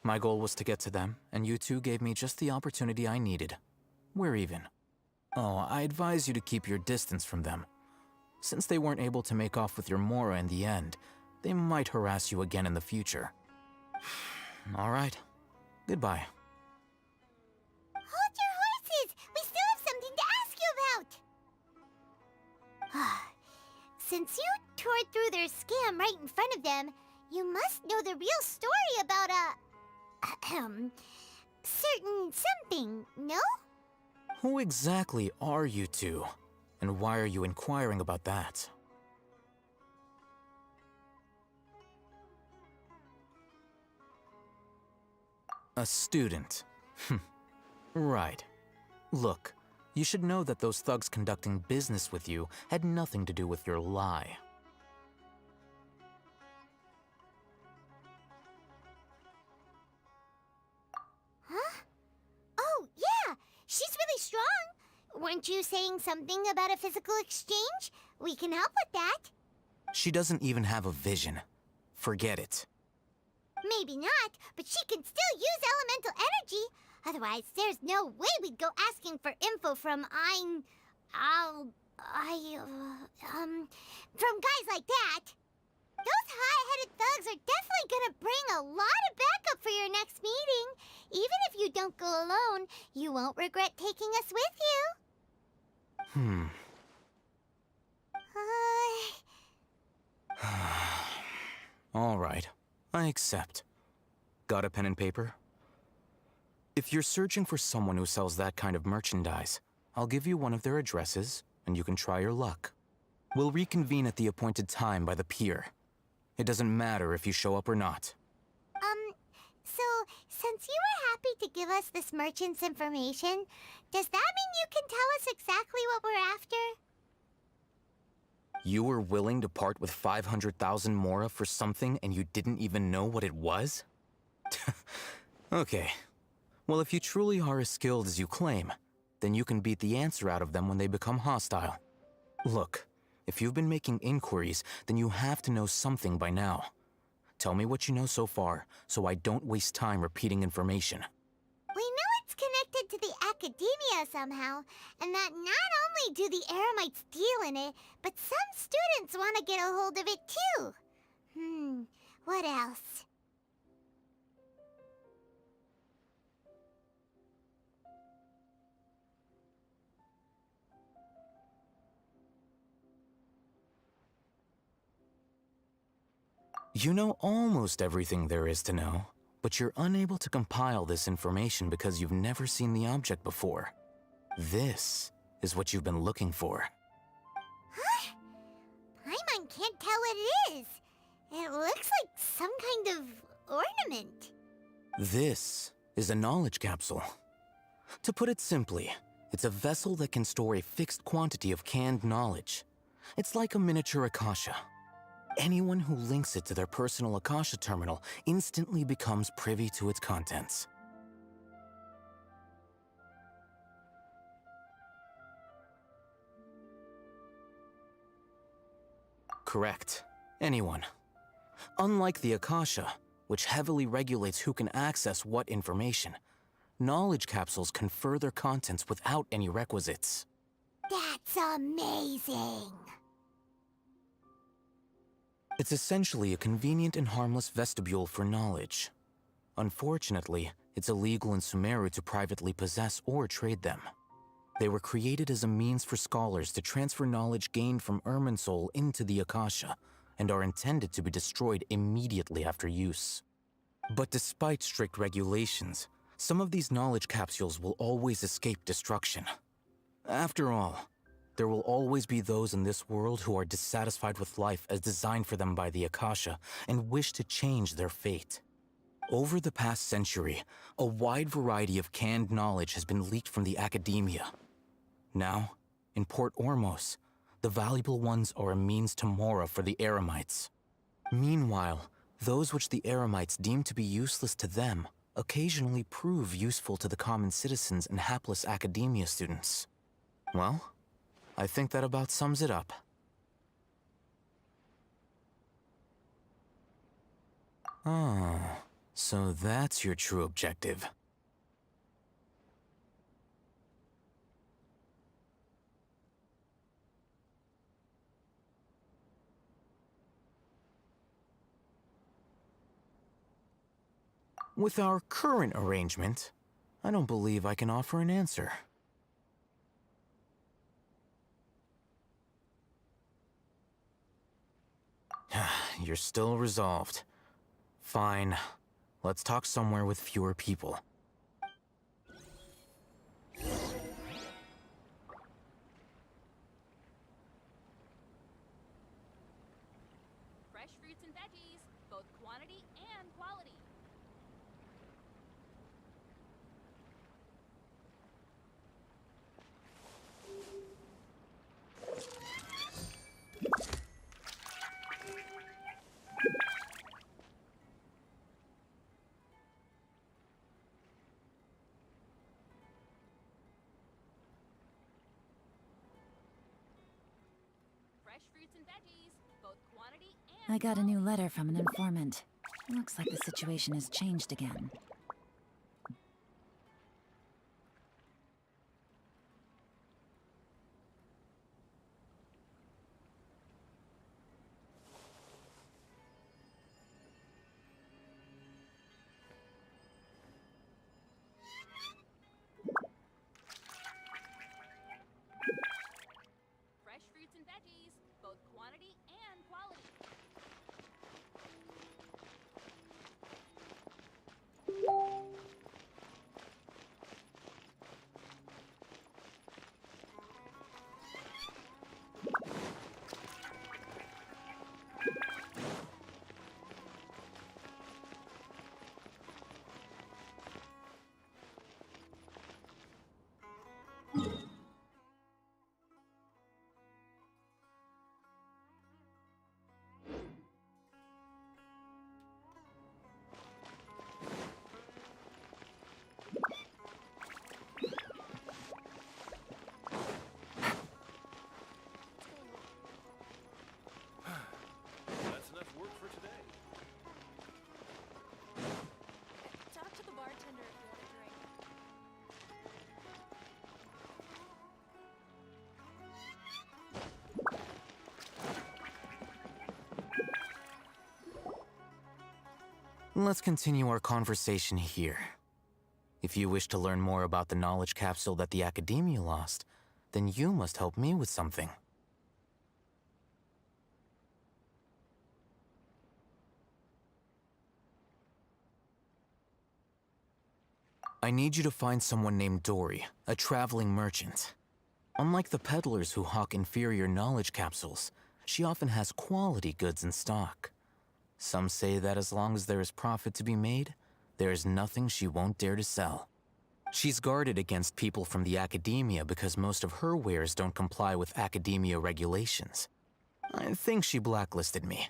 My goal was to get to them, and you two gave me just the opportunity I needed. We're even. Oh, I advise you to keep your distance from them. Since they weren't able to make off with your Mora in the end, they might harass you again in the future. All right. Goodbye. Hold your horses! We still have something to ask you about! Since you tore through their scam right in front of them, you must know the real story about certain something, no? Who exactly are you two? And why are you inquiring about that? A student. Right. Look, you should know that those thugs conducting business with you had nothing to do with your lie. Huh? Oh, yeah! She's really strong! Weren't you saying something about a physical exchange? We can help with that. She doesn't even have a vision. Forget it. Maybe not, but she can still use elemental energy. Otherwise, there's no way we'd go asking for info from from guys like that. Those high-headed thugs are definitely gonna bring a lot of backup for your next meeting. Even if you don't go alone, you won't regret taking us with you. All right. I accept. Got a pen and paper? If you're searching for someone who sells that kind of merchandise, I'll give you one of their addresses, and you can try your luck. We'll reconvene at the appointed time by the pier. It doesn't matter if you show up or not. So, since you were happy to give us this merchant's information, does that mean you can tell us exactly what we're after? You were willing to part with 500,000 Mora for something and you didn't even know what it was? Okay. Well, if you truly are as skilled as you claim, then you can beat the answer out of them when they become hostile. Look, if you've been making inquiries, then you have to know something by now. Tell me what you know so far, so I don't waste time repeating information. We know it's connected to the academia somehow, and that not only do the Eremites deal in it, but some students want to get a hold of it too. What else? You know almost everything there is to know, but you're unable to compile this information because you've never seen the object before. This is what you've been looking for. Huh? Paimon can't tell what it is. It looks like some kind of ornament. This is a knowledge capsule. To put it simply, it's a vessel that can store a fixed quantity of canned knowledge. It's like a miniature Akasha. Anyone who links it to their personal Akasha terminal instantly becomes privy to its contents. Correct. Anyone. Unlike the Akasha, which heavily regulates who can access what information, knowledge capsules confer their contents without any requisites. That's amazing. It's essentially a convenient and harmless vestibule for knowledge. Unfortunately, it's illegal in Sumeru to privately possess or trade them. They were created as a means for scholars to transfer knowledge gained from Irminsul into the Akasha, and are intended to be destroyed immediately after use. But despite strict regulations, some of these knowledge capsules will always escape destruction. After all, there will always be those in this world who are dissatisfied with life as designed for them by the Akasha and wish to change their fate. Over the past century, a wide variety of canned knowledge has been leaked from the academia. Now, in Port Ormos, the valuable ones are a means to mora for the Eremites. Meanwhile, those which the Eremites deem to be useless to them occasionally prove useful to the common citizens and hapless academia students. Well, I think that about sums it up. Ah, so that's your true objective. With our current arrangement, I don't believe I can offer an answer. You're still resolved. Fine. Let's talk somewhere with fewer people. Fresh fruits and veggies, both quantity and quality. Fresh fruits and veggies, both quantity and I got a new letter from an informant. Looks like the situation has changed again. fresh fruits and veggies, both quantity and quality. That's enough work for today. Talk to the bartender if you want a drink. Let's continue our conversation here. If you wish to learn more about the knowledge capsule that the Academia lost, then you must help me with something. I need you to find someone named Dory, a traveling merchant. Unlike the peddlers who hawk inferior knowledge capsules, she often has quality goods in stock. Some say that as long as there is profit to be made, there is nothing she won't dare to sell. She's guarded against people from the Academia because most of her wares don't comply with Academia regulations. I think she blacklisted me.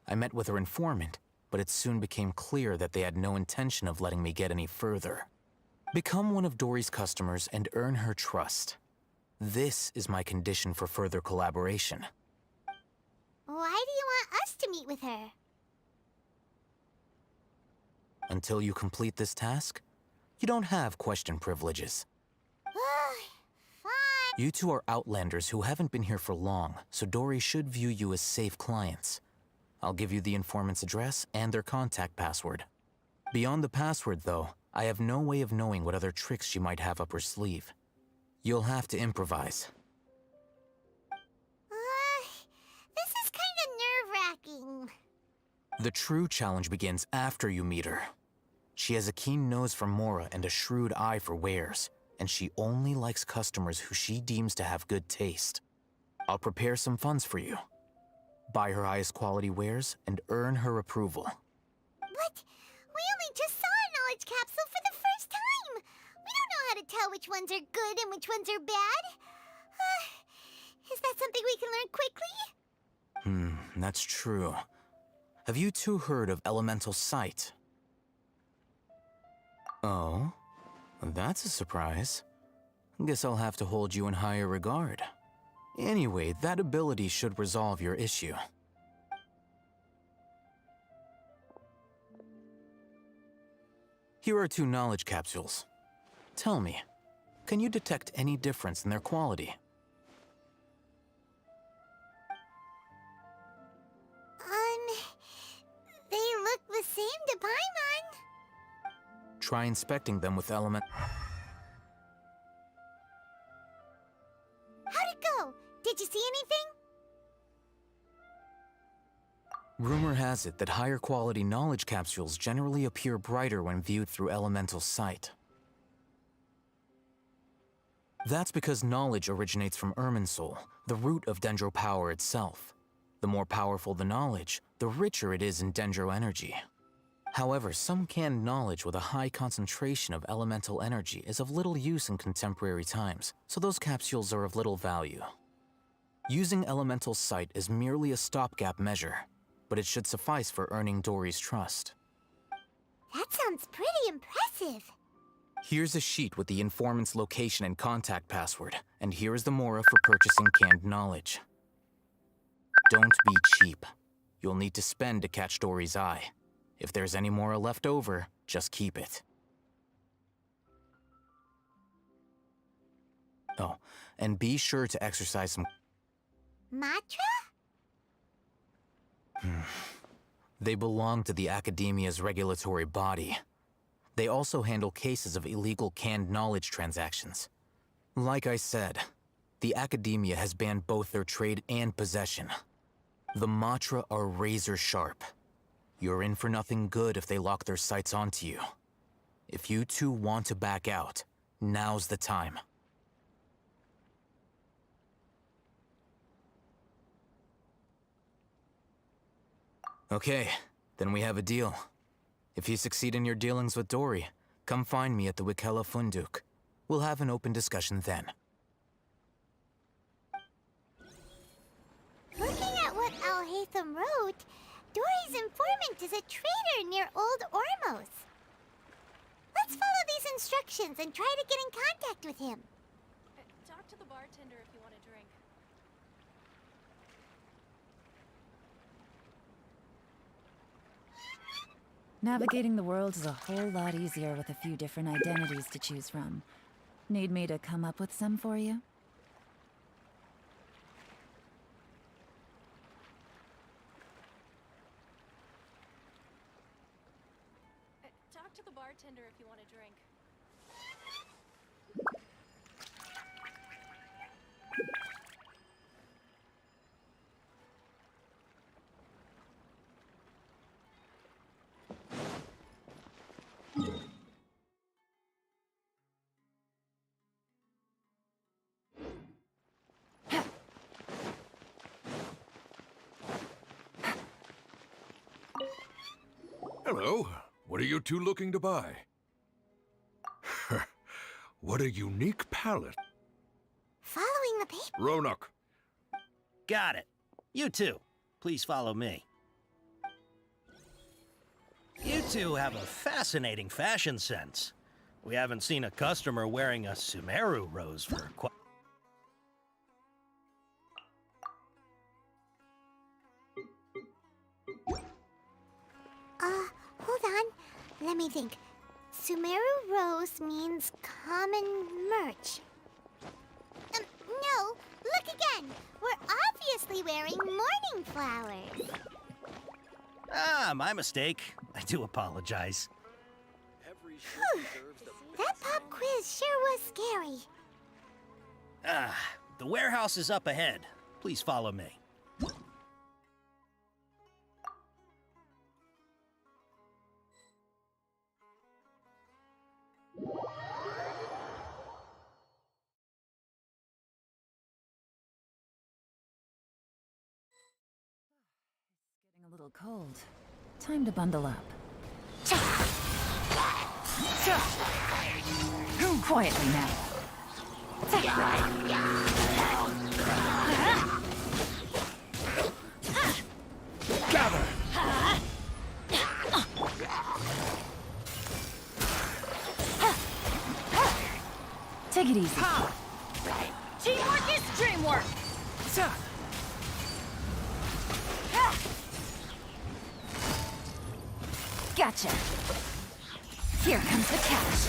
I met with her informant, but it soon became clear that they had no intention of letting me get any further. Become one of Dory's customers and earn her trust. This is my condition for further collaboration. Why do you want us to meet with her? Until you complete this task, you don't have question privileges. Fine. You two are outlanders who haven't been here for long, so Dory should view you as safe clients. I'll give you the informant's address and their contact password. Beyond the password, though, I have no way of knowing what other tricks she might have up her sleeve. You'll have to improvise. This is kind of nerve-wracking. The true challenge begins after you meet her. She has a keen nose for Mora and a shrewd eye for wares, and she only likes customers who she deems to have good taste. I'll prepare some funds for you. Buy her highest quality wares and earn her approval. What? We only just saw a knowledge capsule for the first time! We don't know how to tell which ones are good and which ones are bad. Is that something we can learn quickly? That's true. Have you two heard of elemental sight? Oh? That's a surprise. Guess I'll have to hold you in higher regard. Anyway, that ability should resolve your issue. Here are 2 knowledge capsules. Tell me, can you detect any difference in their quality? They look the same to Paimon. Try inspecting them with element... How'd it go? Did you see anything? Rumor has it that higher quality knowledge capsules generally appear brighter when viewed through elemental sight. That's because knowledge originates from Irminsul, the root of Dendro power itself. The more powerful the knowledge, the richer it is in Dendro energy. However, some canned knowledge with a high concentration of elemental energy is of little use in contemporary times, so those capsules are of little value. Using elemental sight is merely a stopgap measure, but it should suffice for earning Dory's trust. That sounds pretty impressive. Here's a sheet with the informant's location and contact password, and here is the Mora for purchasing canned knowledge. Don't be cheap. You'll need to spend to catch Dory's eye. If there's any Mora left over, just keep it. Oh, and be sure to exercise some... Matra? They belong to the Academia's regulatory body. They also handle cases of illegal canned knowledge transactions. Like I said, the Academia has banned both their trade and possession. The Matra are razor sharp. You're in for nothing good if they lock their sights onto you. If you two want to back out, now's the time. Okay, then we have a deal. If you succeed in your dealings with Dory, come find me at the Wikela Funduk. We'll have an open discussion then. Looking at what Al-Haytham wrote, Dory's informant is a trader near Old Ormos. Let's follow these instructions and try to get in contact with him. Talk to the bartender if you want a drink. Navigating the world is a whole lot easier with a few different identities to choose from. Need me to come up with some for you? Talk to the bartender if you want a drink. Hello. What are you two looking to buy? What a unique palette. Following the paper. Ronak. Got it. You two, please follow me. You two have a fascinating fashion sense. We haven't seen a customer wearing a Sumeru rose for quite... Hold on. Let me think. Sumeru Rose means common merch. No, look again. We're obviously wearing morning flowers. Ah, my mistake. I do apologize. That pop quiz sure was scary. Ah, the warehouse is up ahead. Please follow me. Getting a little cold. Time to bundle up. Quietly now. Gather! Take it easy. Teamwork is dreamwork! Gotcha. Here comes the catch.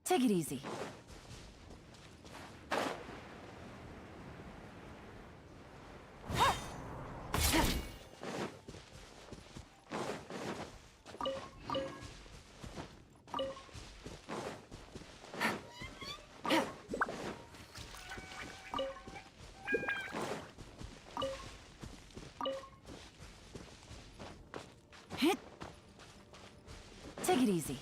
Take it easy. Take it easy.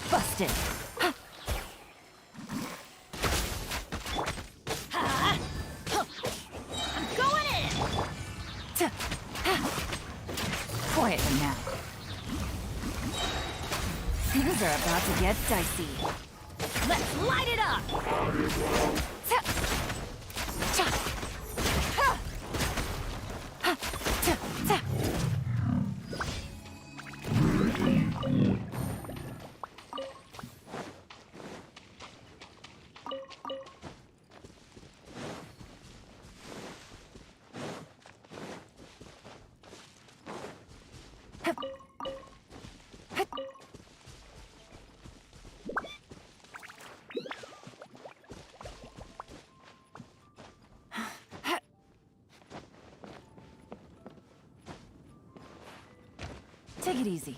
Busted. I'm going in! Quietly now. Things are about to get dicey. Let's light it up! Take it easy.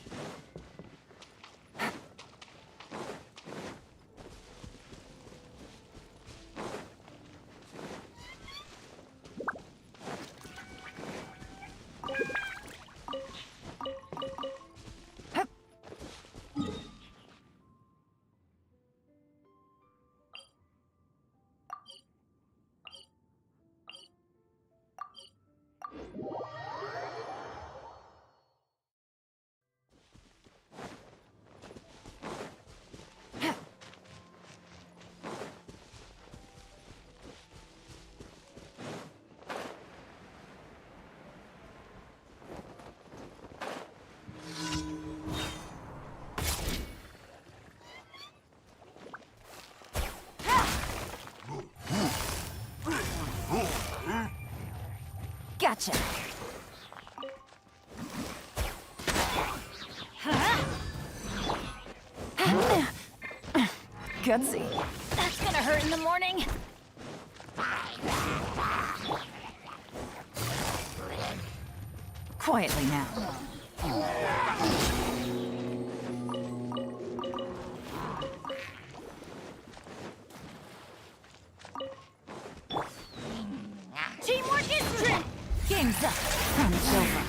Gotcha. Gutsy. That's gonna hurt in the morning. Quietly now. Teamwork Game's up. Fun's over.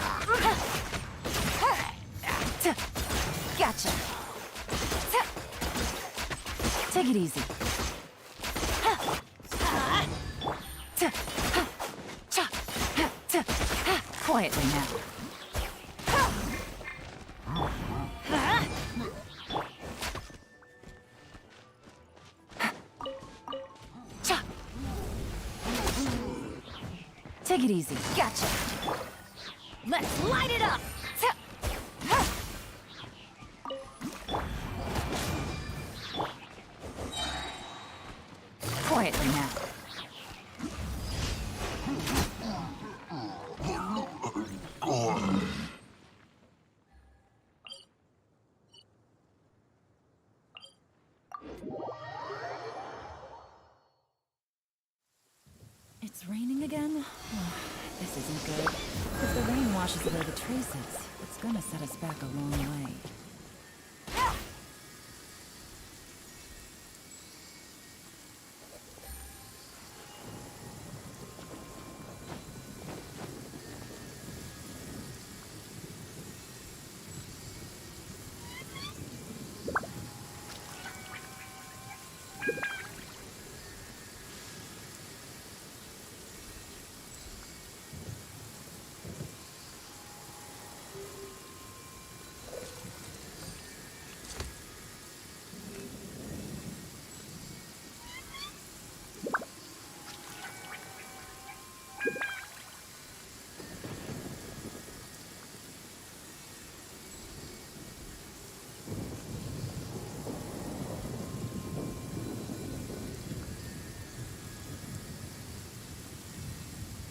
Gotcha. Take it easy. Quietly now. Take it easy. Gotcha. Let's light it up. Quietly now. It's raining again? Oh, this isn't good. If the rain washes away the traces, it's gonna set us back a long way.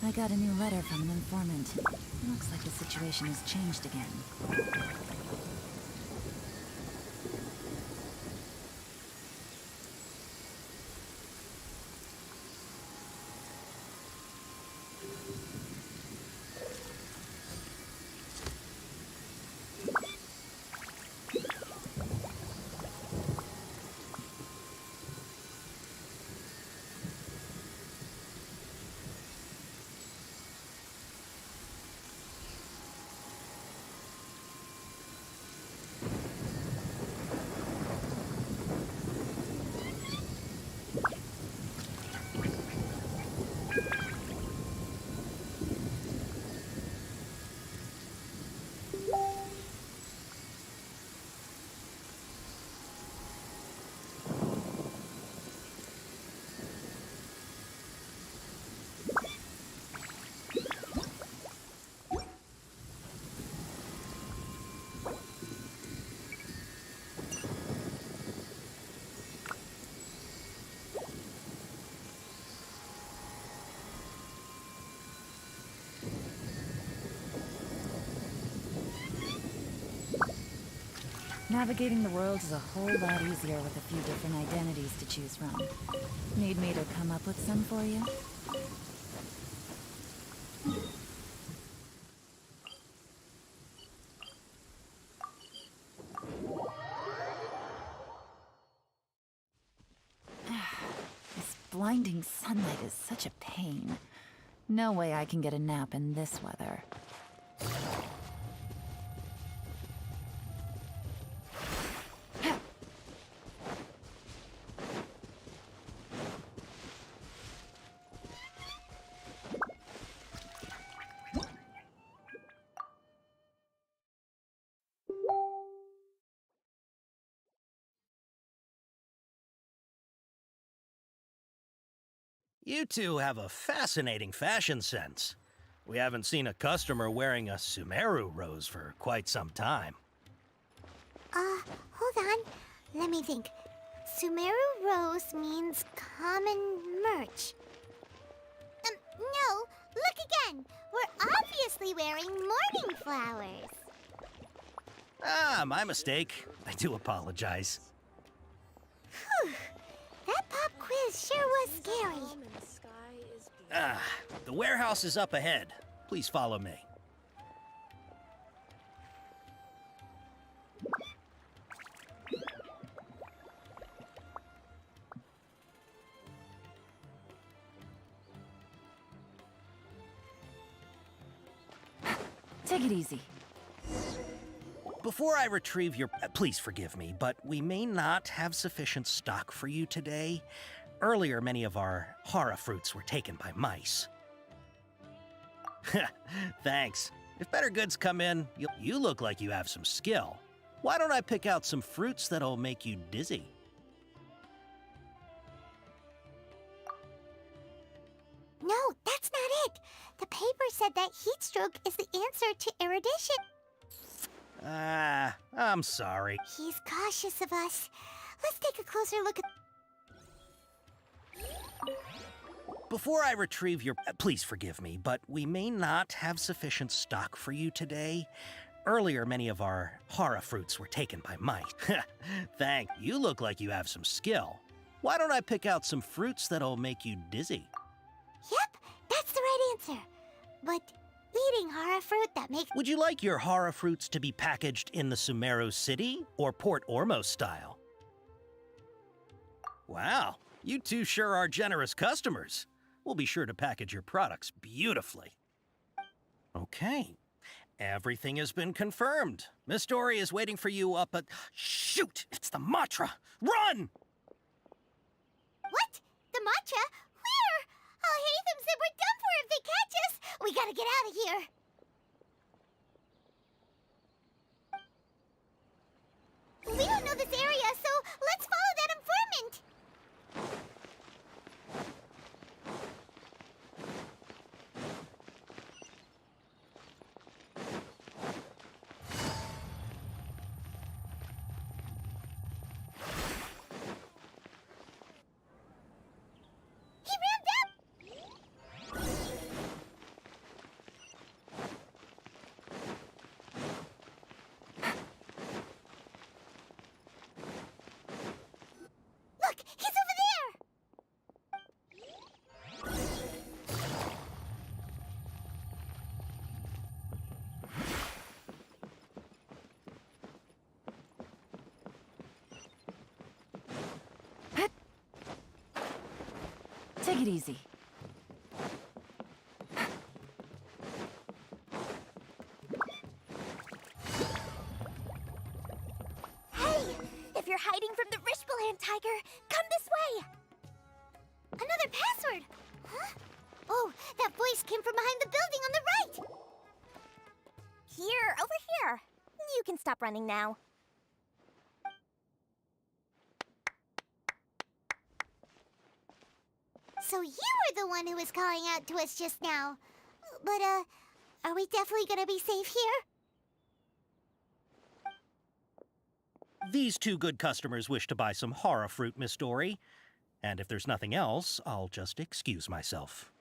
I got a new letter from an informant. Looks like the situation has changed again. Navigating the world is a whole lot easier with a few different identities to choose from. Need me to come up with some for you? This blinding sunlight is such a pain. No way I can get a nap in this weather. You two have a fascinating fashion sense. We haven't seen a customer wearing a Sumeru rose for quite some time. Hold on. Let me think. Sumeru rose means common merch. No, look again. We're obviously wearing morning flowers. Ah, my mistake. I do apologize. Whew. That pop quiz sure was scary. Ah, the warehouse is up ahead. Please follow me. Take it easy. Before I retrieve your... please forgive me, but we may not have sufficient stock for you today. Earlier, many of our hara fruits were taken by mice. Thanks. If better goods come in, you look like you have some skill. Why don't I pick out some fruits that'll make you dizzy? No, that's not it. The paper said that heat stroke is the answer to erudition. I'm sorry. He's cautious of us. Let's take a closer look at... Before I retrieve your... please forgive me, but we may not have sufficient stock for you today. Earlier, many of our hara fruits were taken by mice. Thanks. You look like you have some skill. Why don't I pick out some fruits that'll make you dizzy? Yep, that's the right answer. But eating hara fruit that makes... Would you like your hara fruits to be packaged in the Sumeru City or Port Ormos style? Wow, you two sure are generous customers. We'll be sure to package your products beautifully. Okay, everything has been confirmed. Miss Dory is waiting for you up at... Shoot, it's the Matra! Run! What? The matcha? Where? Al-Haytham said we're done for if they catch us. We gotta get out of here. We don't know this area, so let's follow that informant. He ran down. Look, he's over there. Take it easy. Hey, if you're hiding from the Rishbaland tiger, come this way. Another password. Huh? Oh, that voice came from behind the building on the right. Here, over here. You can stop running now. So you were the one who was calling out to us just now. But, are we definitely gonna be safe here? These two good customers wish to buy some hara fruit, Miss Dory. And if there's nothing else, I'll just excuse myself.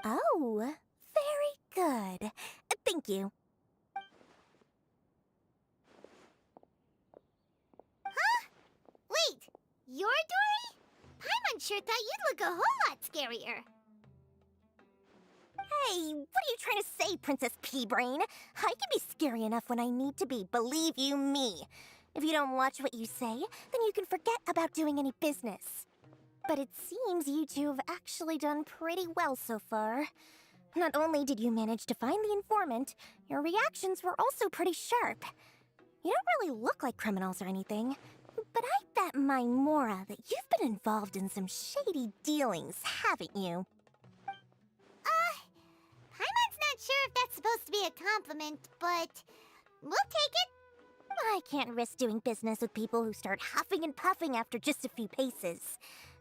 Oh, very good. Thank you. Huh? Wait, you're Dory? Paimon sure thought you'd look a whole lot scarier. Hey, what are you trying to say, Princess Pea-Brain? I can be scary enough when I need to be, believe you me. If you don't watch what you say, then you can forget about doing any business. But it seems you two have actually done pretty well so far. Not only did you manage to find the informant, your reactions were also pretty sharp. You don't really look like criminals or anything, but I bet my Mora that you've been involved in some shady dealings, haven't you? Paimon's not sure if that's supposed to be a compliment, but we'll take it. I can't risk doing business with people who start huffing and puffing after just a few paces,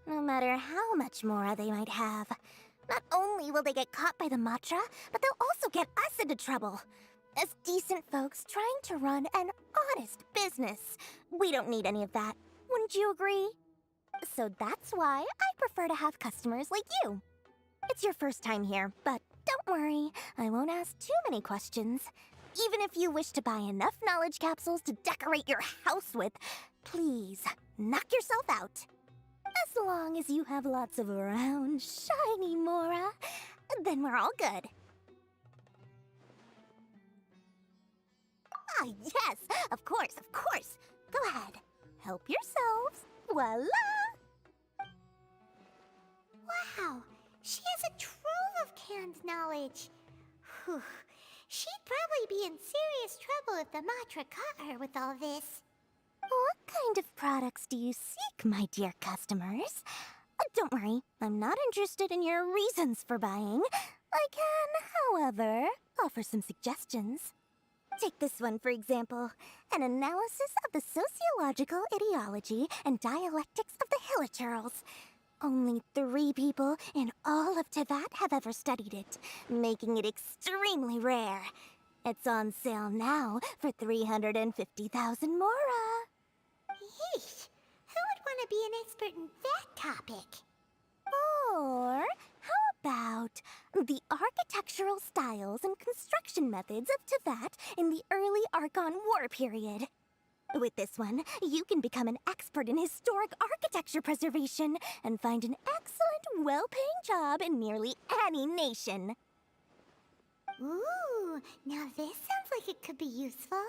no matter how much Mora they might have. Not only will they get caught by the Matra, but they'll also get us into trouble. As decent folks trying to run an honest business, we don't need any of that. Wouldn't you agree? So that's why I prefer to have customers like you. It's your first time here, but don't worry, I won't ask too many questions. Even if you wish to buy enough knowledge capsules to decorate your house with, please, knock yourself out. As long as you have lots of round, shiny Mora, then we're all good. Ah, yes, of course, of course. Go ahead, help yourselves. Voila! Wow, she has a trove of canned knowledge. Whew. she'd probably be in serious trouble if the Matra caught her with all this. What kind of products do you seek, my dear customers? Don't worry, I'm not interested in your reasons for buying. I can, however, offer some suggestions. Take this one, for example. An analysis of the sociological ideology and dialectics of the Hilichurls. Only 3 people in all of Teyvat have ever studied it, making it extremely rare. It's on sale now for 350,000 mora. Yeesh, who would want to be an expert in that topic? Or how about the architectural styles and construction methods of Teyvat in the early Archon War period? With this one, you can become an expert in historic architecture preservation and find an excellent, well-paying job in nearly any nation. Ooh, now this sounds like it could be useful.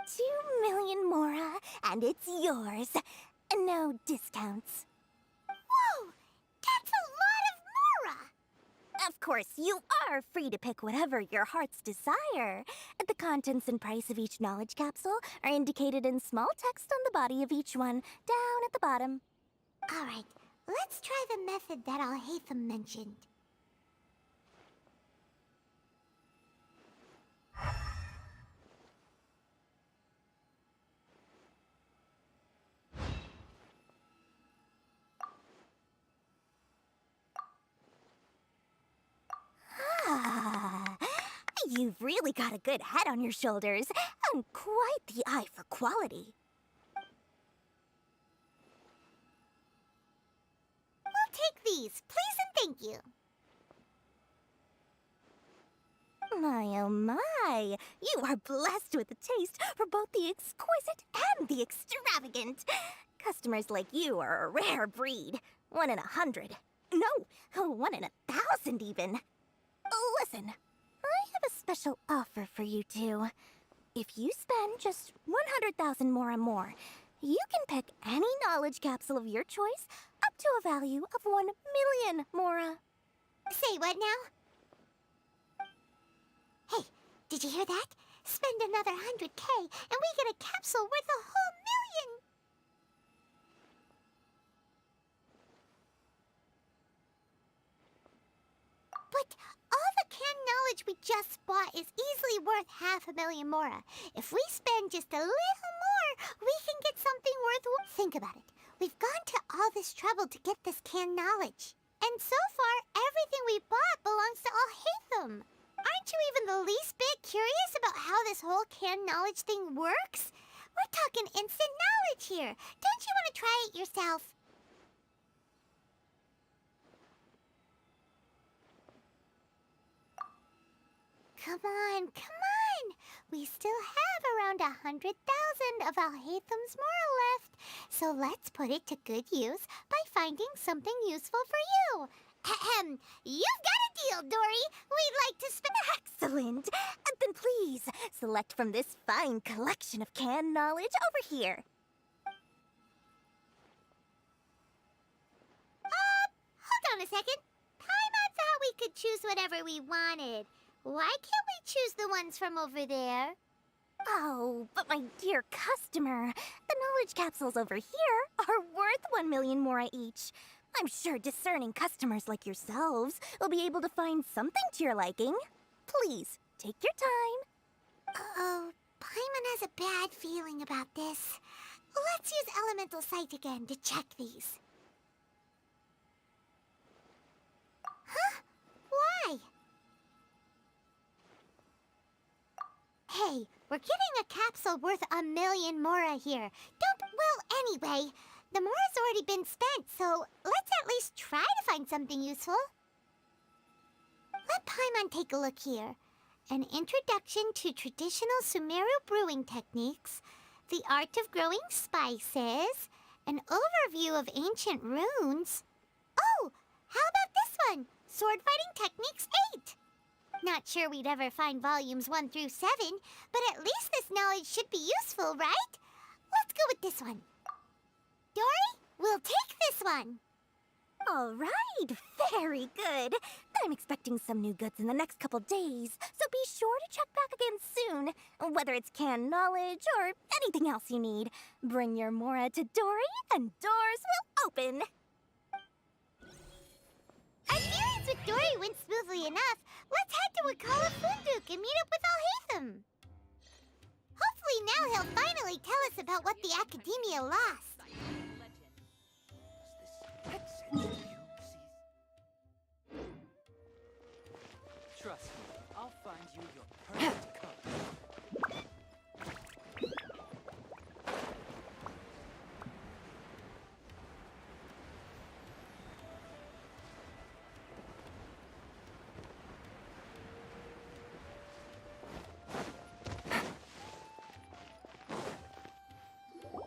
2 million mora, and it's yours. No discounts. Whoa! That's a lot of mora! Of course, you are free to pick whatever your heart's desire. The contents and price of each knowledge capsule are indicated in small text on the body of each one, down at the bottom. Alright, let's try the method that Al-Haytham mentioned. You've really got a good head on your shoulders, and quite the eye for quality. We'll take these, please and thank you. My oh my, you are blessed with a taste for both the exquisite and the extravagant. Customers like you are a rare breed. 1 in 100. No, 1 in 1,000 even. Listen, I have a special offer for you two. If you spend just 100,000 more, you can pick any knowledge capsule of your choice up to a value of 1 million mora. Say what now? Hey, did you hear that? Spend another 100K and we get a capsule worth a whole million! But all the canned knowledge we just bought is easily worth 500,000 mora. If we spend just a little more, we can get something worth... Think about it. We've gone to all this trouble to get this canned knowledge. And so far, everything we bought belongs to Al-Haytham. Aren't you even the least bit curious about how this whole canned knowledge thing works? We're talking instant knowledge here. Don't you want to try it yourself? Come on, come on! We still have around 100,000 of Al-Haytham's mora left, so let's put it to good use by finding something useful for you. Ahem! You've got a deal, Dory! We'd like to spend... Excellent! Then please, select from this fine collection of canned knowledge over here. Hold on a second. Paimon thought we could choose whatever we wanted. Why can't we choose the ones from over there? Oh, but my dear customer, the knowledge capsules over here are worth 1 million mora each. I'm sure discerning customers like yourselves will be able to find something to your liking. Please, take your time. Uh-oh, Paimon has a bad feeling about this. Let's use Elemental Sight again to check these. Huh? Why? Hey, we're getting a capsule worth 1 million mora here. Well, anyway, the mora's already been spent, so let's at least try to find something useful. Let Paimon take a look here. An introduction to traditional Sumeru brewing techniques, the art of growing spices, an overview of ancient runes. Oh, how about this one? Sword Fighting Techniques 8. Not sure we'd ever find volumes 1 through 7, but at least this knowledge should be useful, right? Let's go with this one. Dory, we'll take this one. All right, very good. I'm expecting some new goods in the next couple days, so be sure to check back again soon. Whether it's canned knowledge or anything else you need, bring your Mora to Dory and doors will open. Our dealings with Dory went smoothly enough. Let's head to Wakala Funduk and meet up with Al-Haytham. Hopefully now he'll finally tell us about what the Academia lost. Trust me, I'll find you your perfect color.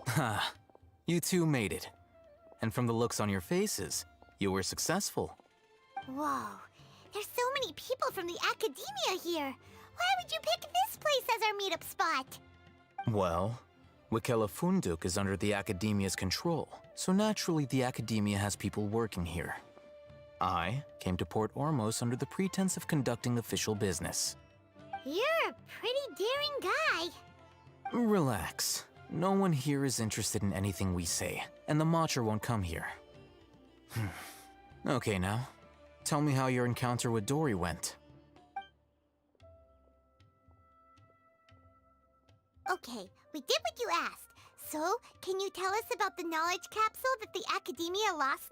Ha, you two made it. And from the looks on your faces, you were successful. Whoa, there's so many people from the Academia here. Why would you pick this place as our meetup spot? Well, Wakala Funduk is under the Academia's control, so naturally the Academia has people working here. I came to Port Ormos under the pretense of conducting official business. You're a pretty daring guy. Relax. No one here is interested in anything we say, and the Matcha won't come here. Okay now, tell me how your encounter with Dory went. Okay, we did what you asked. So, can you tell us about the knowledge capsule that the Academia lost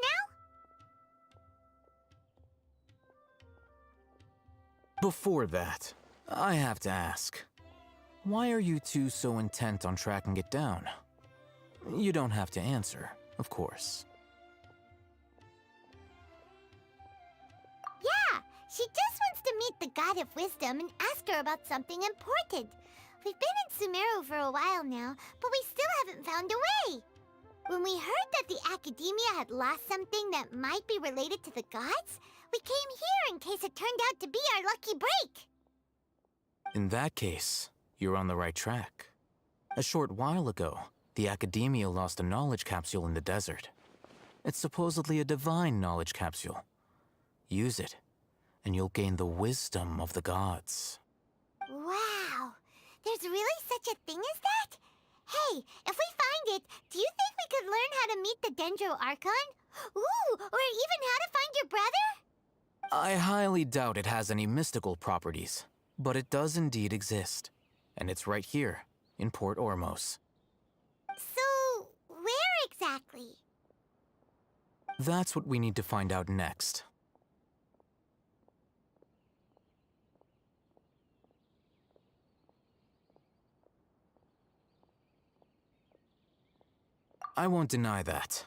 now? Before that, I have to ask. Why are you two so intent on tracking it down? You don't have to answer, of course. Yeah, she just wants to meet the God of Wisdom and ask her about something important. We've been in Sumeru for a while now, but we still haven't found a way. When we heard that the Academia had lost something that might be related to the gods, we came here in case it turned out to be our lucky break. In that case, you're on the right track. A short while ago, the Academia lost a knowledge capsule in the desert. It's supposedly a divine knowledge capsule. Use it, and you'll gain the wisdom of the gods. Wow, there's really such a thing as that? Hey, if we find it, do you think we could learn how to meet the Dendro Archon? Ooh, or even how to find your brother? I highly doubt it has any mystical properties, but it does indeed exist. And it's right here, in Port Ormos. So, where exactly? That's what we need to find out next. I won't deny that.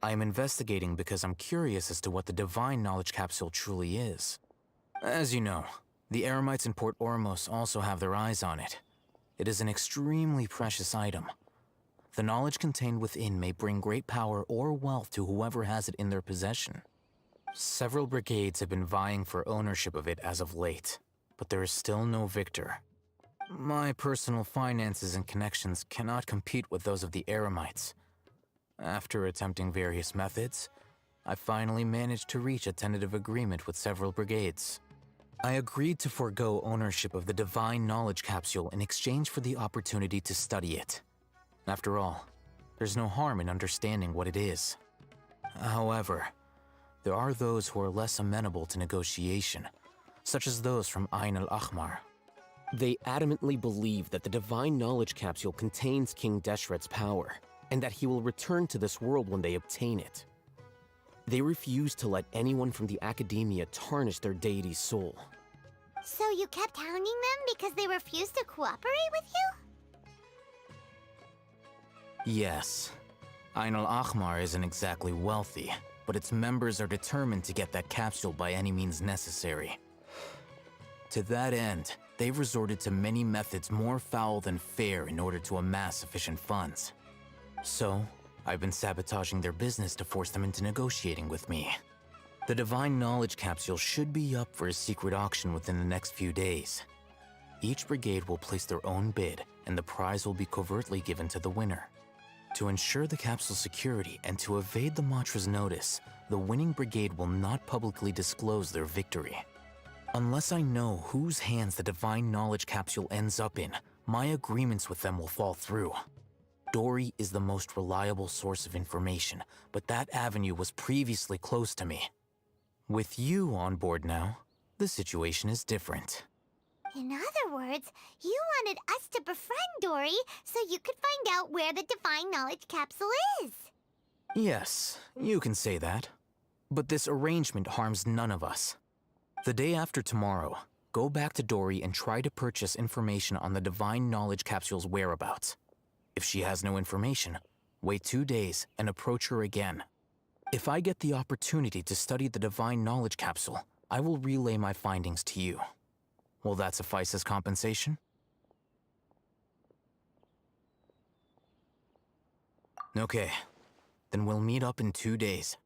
I am investigating because I'm curious as to what the divine knowledge capsule truly is. As you know, the Eremites in Port Ormos also have their eyes on it. It is an extremely precious item. The knowledge contained within may bring great power or wealth to whoever has it in their possession. Several brigades have been vying for ownership of it as of late, but there is still no victor. My personal finances and connections cannot compete with those of the Eremites. After attempting various methods, I finally managed to reach a tentative agreement with several brigades. I agreed to forego ownership of the divine knowledge capsule in exchange for the opportunity to study it. After all, there's no harm in understanding what it is. However, there are those who are less amenable to negotiation, such as those from Ain al-Ahmar. They adamantly believe that the divine knowledge capsule contains King Deshret's power, and that he will return to this world when they obtain it. They refuse to let anyone from the Academia tarnish their deity's soul. So you kept hounding them because they refused to cooperate with you? Yes. Ain al-Ahmar isn't exactly wealthy, but its members are determined to get that capsule by any means necessary. To that end, they've resorted to many methods more foul than fair in order to amass sufficient funds. So, I've been sabotaging their business to force them into negotiating with me. The divine knowledge capsule should be up for a secret auction within the next few days. Each brigade will place their own bid, and the prize will be covertly given to the winner. To ensure the capsule's security and to evade the Matra's notice, the winning brigade will not publicly disclose their victory. Unless I know whose hands the divine knowledge capsule ends up in, my agreements with them will fall through. Dory is the most reliable source of information, but that avenue was previously closed to me. With you on board now, the situation is different. In other words, you wanted us to befriend Dory so you could find out where the divine knowledge capsule is. Yes, you can say that. But this arrangement harms none of us. The day after tomorrow, go back to Dory and try to purchase information on the divine knowledge capsule's whereabouts. If she has no information, wait 2 days and approach her again. If I get the opportunity to study the divine knowledge capsule, I will relay my findings to you. Will that suffice as compensation? Okay, then we'll meet up in 2 days.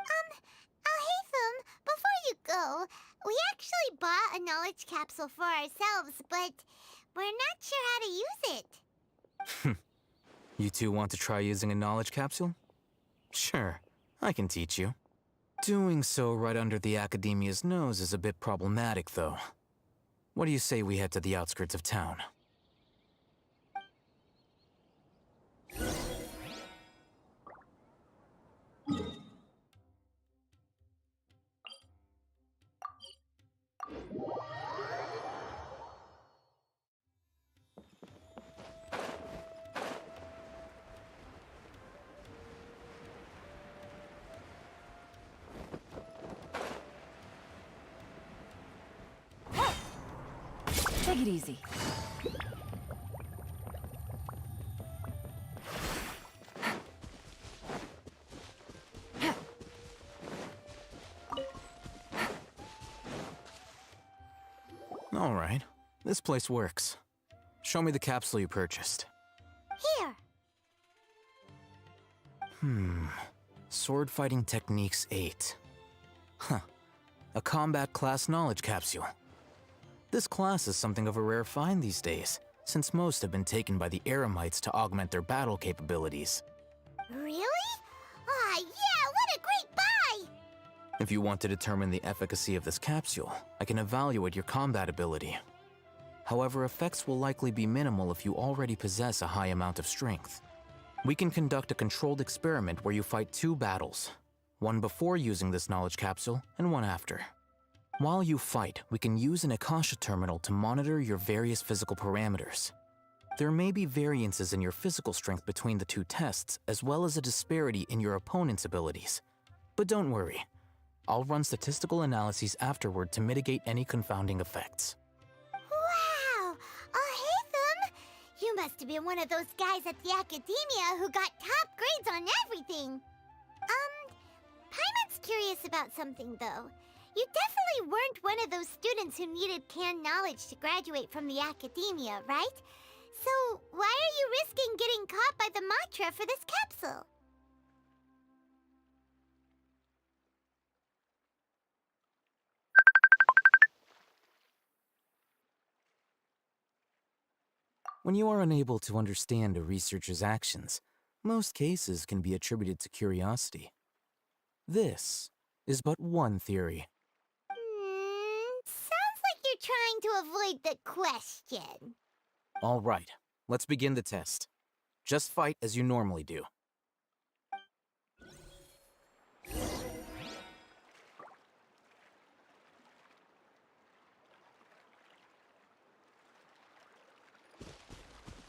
Alhaitham, before you go, we actually bought a knowledge capsule for ourselves, but we're not sure how to use it. You two want to try using a knowledge capsule? Sure, I can teach you. Doing so right under the Academia's nose is a bit problematic, though. What do you say we head to the outskirts of town? Take it easy. All right, this place works. Show me the capsule you purchased. Here. Sword Fighting Techniques 8. Huh. A combat class knowledge capsule. This class is something of a rare find these days, since most have been taken by the Eremites to augment their battle capabilities. Really? Ah, yeah, what a great buy! If you want to determine the efficacy of this capsule, I can evaluate your combat ability. However, effects will likely be minimal if you already possess a high amount of strength. We can conduct a controlled experiment where you fight 2 battles, one before using this knowledge capsule and one after. While you fight, we can use an Akasha terminal to monitor your various physical parameters. There may be variances in your physical strength between the 2 tests, as well as a disparity in your opponent's abilities. But don't worry, I'll run statistical analyses afterward to mitigate any confounding effects. Wow! Alhaitham! You must have been one of those guys at the Academia who got top grades on everything! Paimon's curious about something, though. You definitely weren't one of those students who needed canned knowledge to graduate from the Academia, right? So, why are you risking getting caught by the Matra for this capsule? When you are unable to understand a researcher's actions, most cases can be attributed to curiosity. This is but one theory. Sounds like you're trying to avoid the question. All right, let's begin the test. Just fight as you normally do.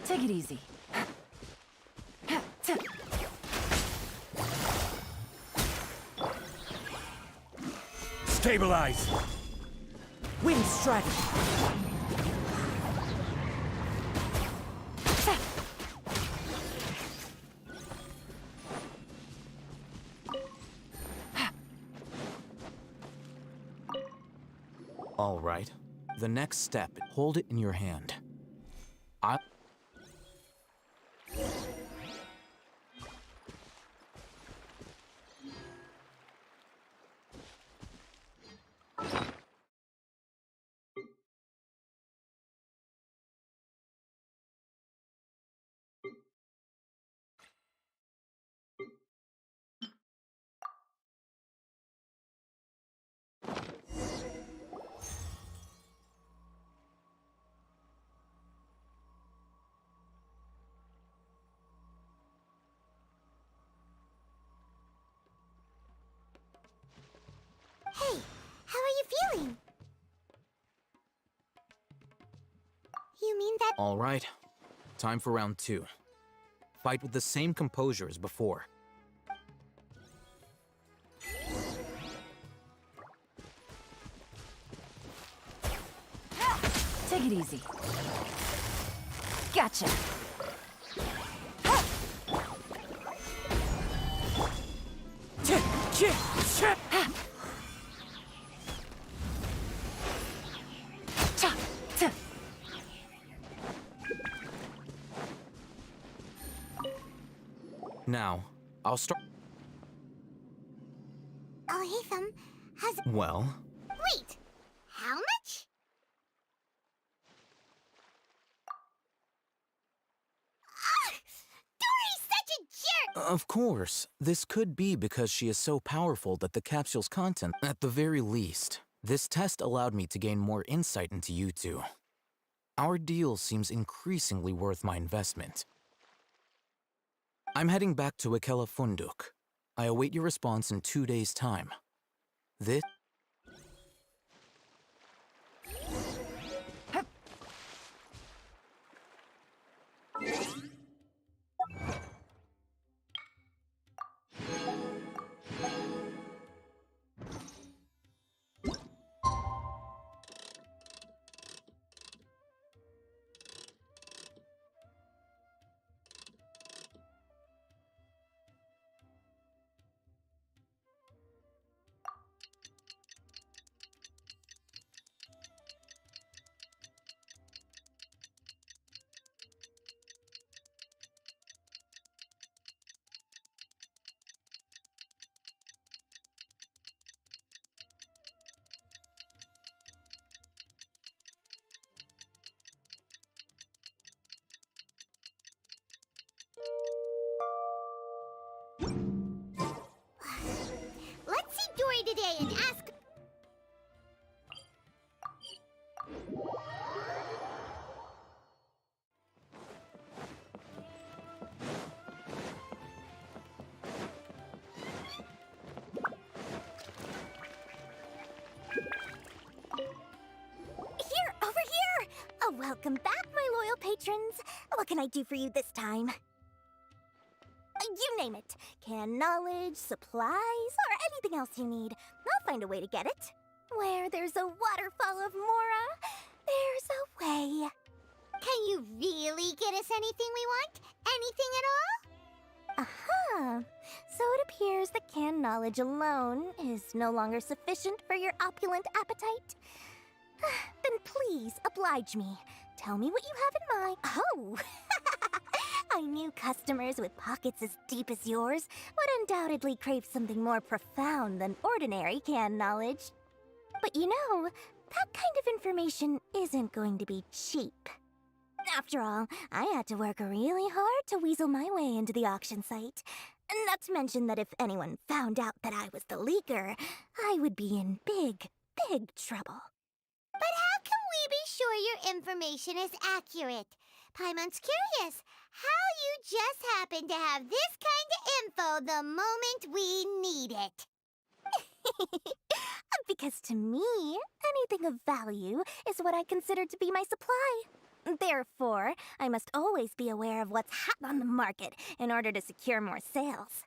Take it easy. Stabilize! Wind strategy! All right. The next step, hold it in your hand. feeling? You mean that? All right. Time for round 2. Fight with the same composure as before. Take it easy. Gotcha. Now, I'll start. Oh, Hatham, has... Well, Wait! How much? Ah! Dory's such a jerk! of course, this could be because she is so powerful that the capsule's content. At the very least, this test allowed me to gain more insight into you two. Our deal seems increasingly worth my investment. I'm heading back to Akela Funduk. I await your response in 2 days' time. This... Let's see Dory today and ask... Here, over here! Oh, welcome back, my loyal patrons. What can I do for you this time? You name it. Canned knowledge, supplies, or anything else you need. I'll find a way to get it. Where there's a waterfall of Mora, there's a way. Can you really get us anything we want? Anything at all? Aha! So it appears that canned knowledge alone is no longer sufficient for your opulent appetite. Then please oblige me. Tell me what you have in mind. Oh! I knew customers with pockets as deep as yours would undoubtedly crave something more profound than ordinary canned knowledge. But you know, that kind of information isn't going to be cheap. After all, I had to work really hard to weasel my way into the auction site. Not to mention that if anyone found out that I was the leaker, I would be in big, big trouble. But how can we be sure your information is accurate? Paimon's curious how you just happen to have this kind of info the moment we need it. Because to me, anything of value is what I consider to be my supply. Therefore, I must always be aware of what's hot on the market in order to secure more sales.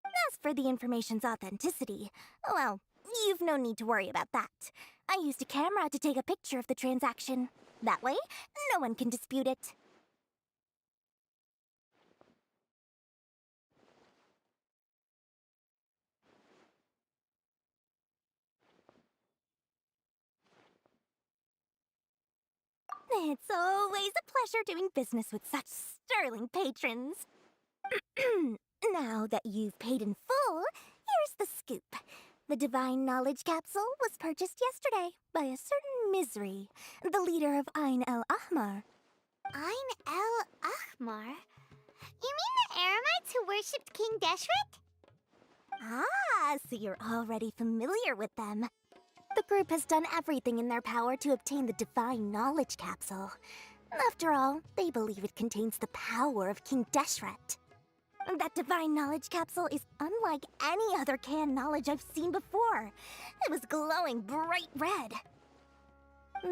As for the information's authenticity, well, you've no need to worry about that. I used a camera to take a picture of the transaction. That way, no one can dispute it. It's always a pleasure doing business with such sterling patrons. Now that you've paid in full, here's the scoop. The Divine Knowledge Capsule was purchased yesterday by a certain Misery, the leader of Ain el Ahmar. Ain el Ahmar? You mean the Aramites who worshipped King Deshret? Ah, so you're already familiar with them. The group has done everything in their power to obtain the Divine Knowledge Capsule. After all, they believe it contains the power of King Deshret. That divine knowledge capsule is unlike any other canned knowledge I've seen before. It was glowing bright red.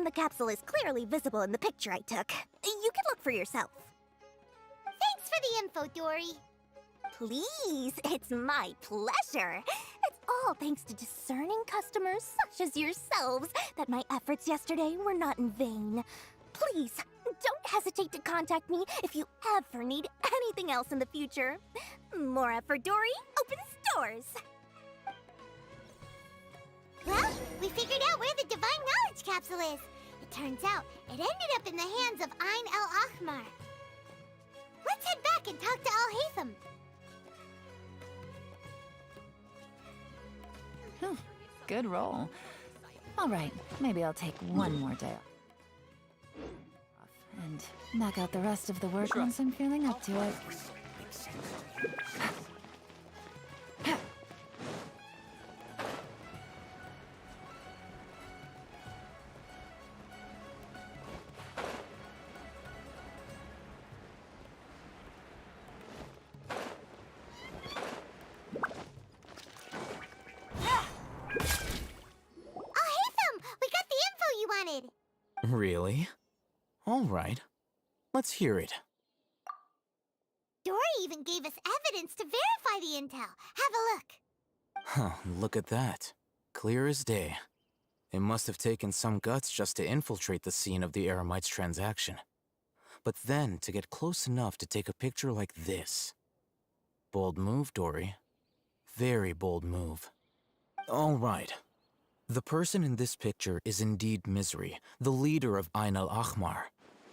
The capsule is clearly visible in the picture I took. You can look for yourself. Thanks for the info, Dory. Please, it's my pleasure. It's all thanks to discerning customers such as yourselves that my efforts yesterday were not in vain. Please, don't hesitate to contact me if you ever need anything else in the future. More effort, Dory, opens doors. Well, we figured out where the divine knowledge capsule is. It turns out it ended up in the hands of Ain el-Ahmar. Let's head back and talk to Al-Haytham. Good roll. All right, maybe I'll take one more day off and knock out the rest of the work once I'm feeling up to it. Really? All right. Let's hear it. Dory even gave us evidence to verify the intel. Have a look. Huh, look at that. Clear as day. It must have taken some guts just to infiltrate the scene of the Eremites transaction. But then to get close enough to take a picture like this. Bold move, Dory. Very bold move. All right. The person in this picture is indeed Misery, the leader of Ain el-Ahmar,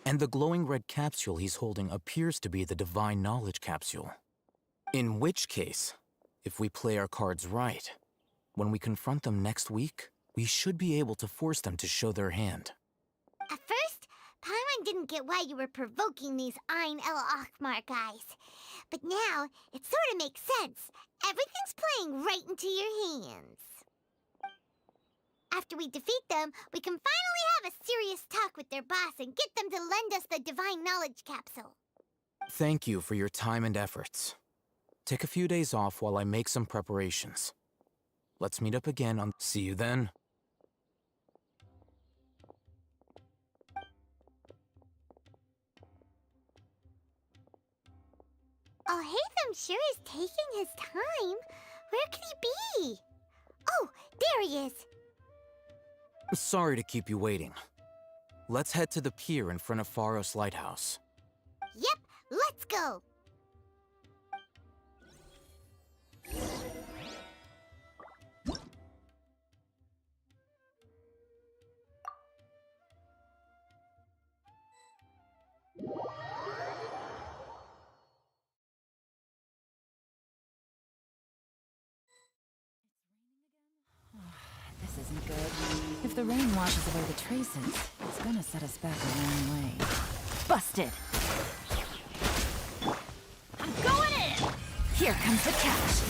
and the glowing red capsule he's holding appears to be the divine knowledge capsule. In which case, if we play our cards right, when we confront them next week, we should be able to force them to show their hand. At first, Paimon didn't get why you were provoking these Ain el-Ahmar guys. But now, it sort of makes sense. Everything's playing right into your hands. After we defeat them, we can finally have a serious talk with their boss and get them to lend us the divine knowledge capsule. Thank you for your time and efforts. Take a few days off while I make some preparations. Let's meet up again on... See you then. Al-Haytham sure is taking his time. Where could he be? Oh, there he is. Sorry to keep you waiting. Let's head to the pier in front of Pharos Lighthouse. Yep, let's go. This isn't good. If the rain washes away the traces, it's gonna set us back a long way. Busted! I'm going in! Here comes the catch!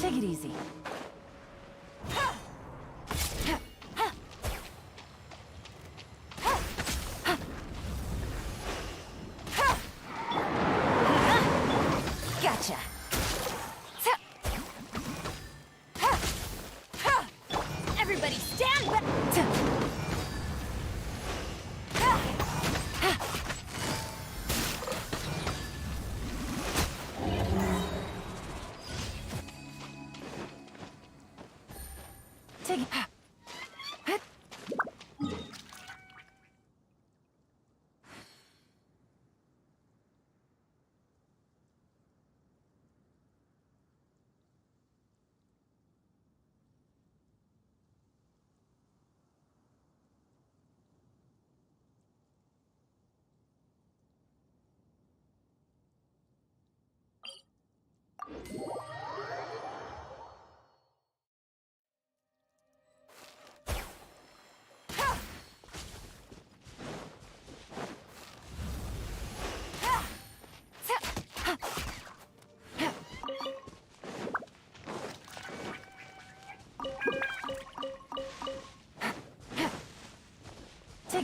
Take it easy. Gotcha. Everybody stand back. Take it.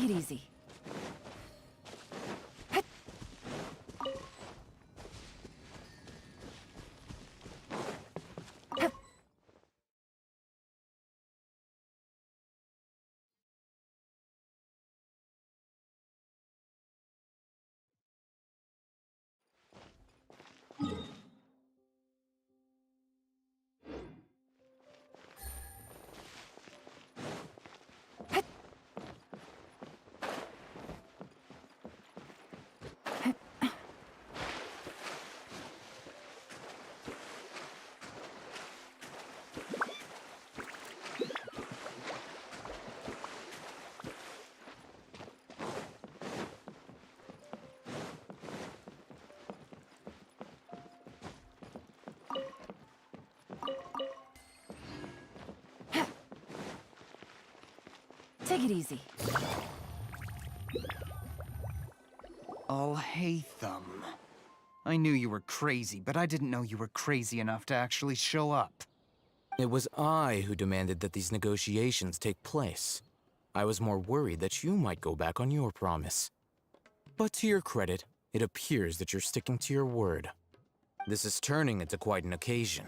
Take it easy. Take it easy. Alhaitham. I knew you were crazy, but I didn't know you were crazy enough to actually show up. It was I who demanded that these negotiations take place. I was more worried that you might go back on your promise. But to your credit, it appears that you're sticking to your word. This is turning into quite an occasion.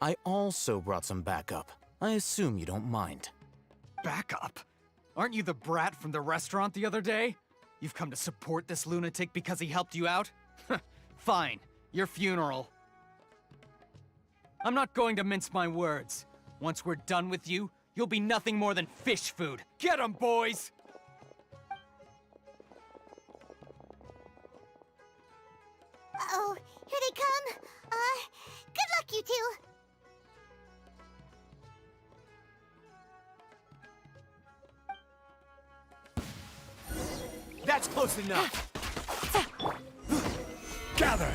I also brought some backup. I assume you don't mind. Backup? Aren't you the brat from the restaurant the other day? You've come to support this lunatic because he helped you out? Fine, your funeral. I'm not going to mince my words. Once we're done with you, you'll be nothing more than fish food. Get 'em, boys! Uh-oh, here they come. Good luck, you two. That's close enough. Gather!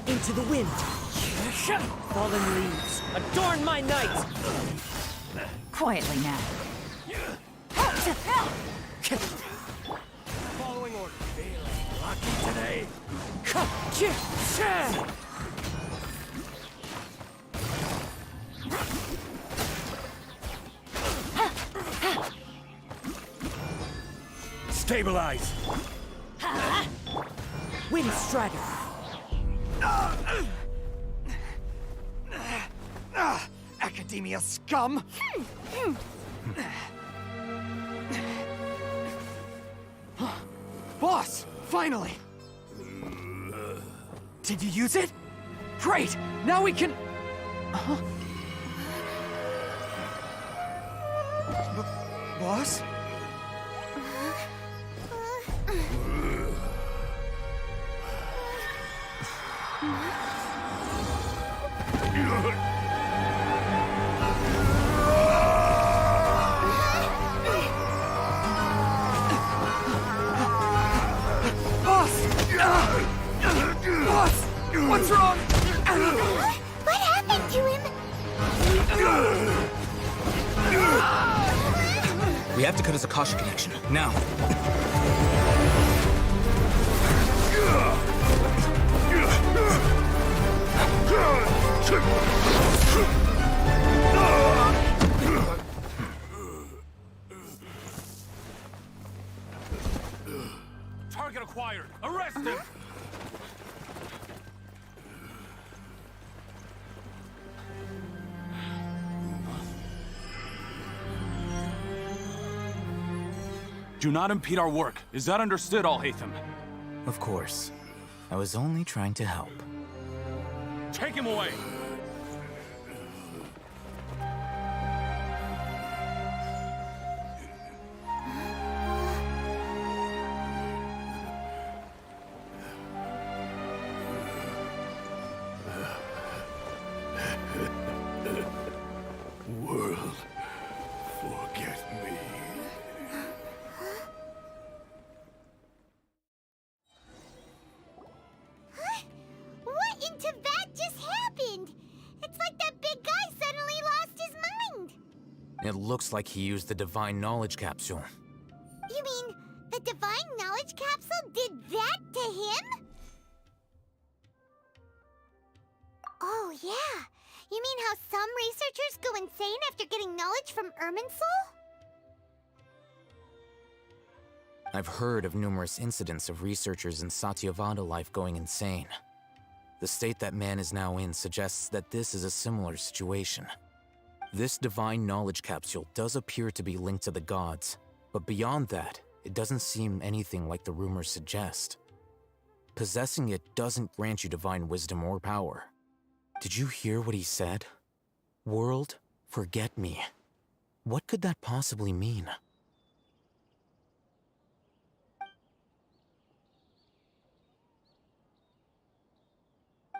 Into the wind! Fallen leaves, adorn my night! Quietly now. Following order. Feeling lucky today? Stabilize! Wind strider! Academia scum! Boss! Finally! Did you use it? Great! Now we can... Boss? Boss! What's wrong? What happened to him? We have to cut his Akasha connection, now. Target acquired! Arrest him! Do not impede our work. Is that understood, Alhaitham? Of course. I was only trying to help. Take him away! World, forget me. What in Tibet just happened? It's like that big guy suddenly lost his mind. It looks like he used the Divine Knowledge Capsule. You mean the Divine Knowledge Capsule did that to him? Oh, yeah. You mean how some researchers go insane after getting knowledge from Irminsul? I've heard of numerous incidents of researchers in Satyavada life going insane. The state that man is now in suggests that this is a similar situation. This divine knowledge capsule does appear to be linked to the gods, but beyond that, it doesn't seem anything like the rumors suggest. Possessing it doesn't grant you divine wisdom or power. Did you hear what he said? World, forget me. What could that possibly mean?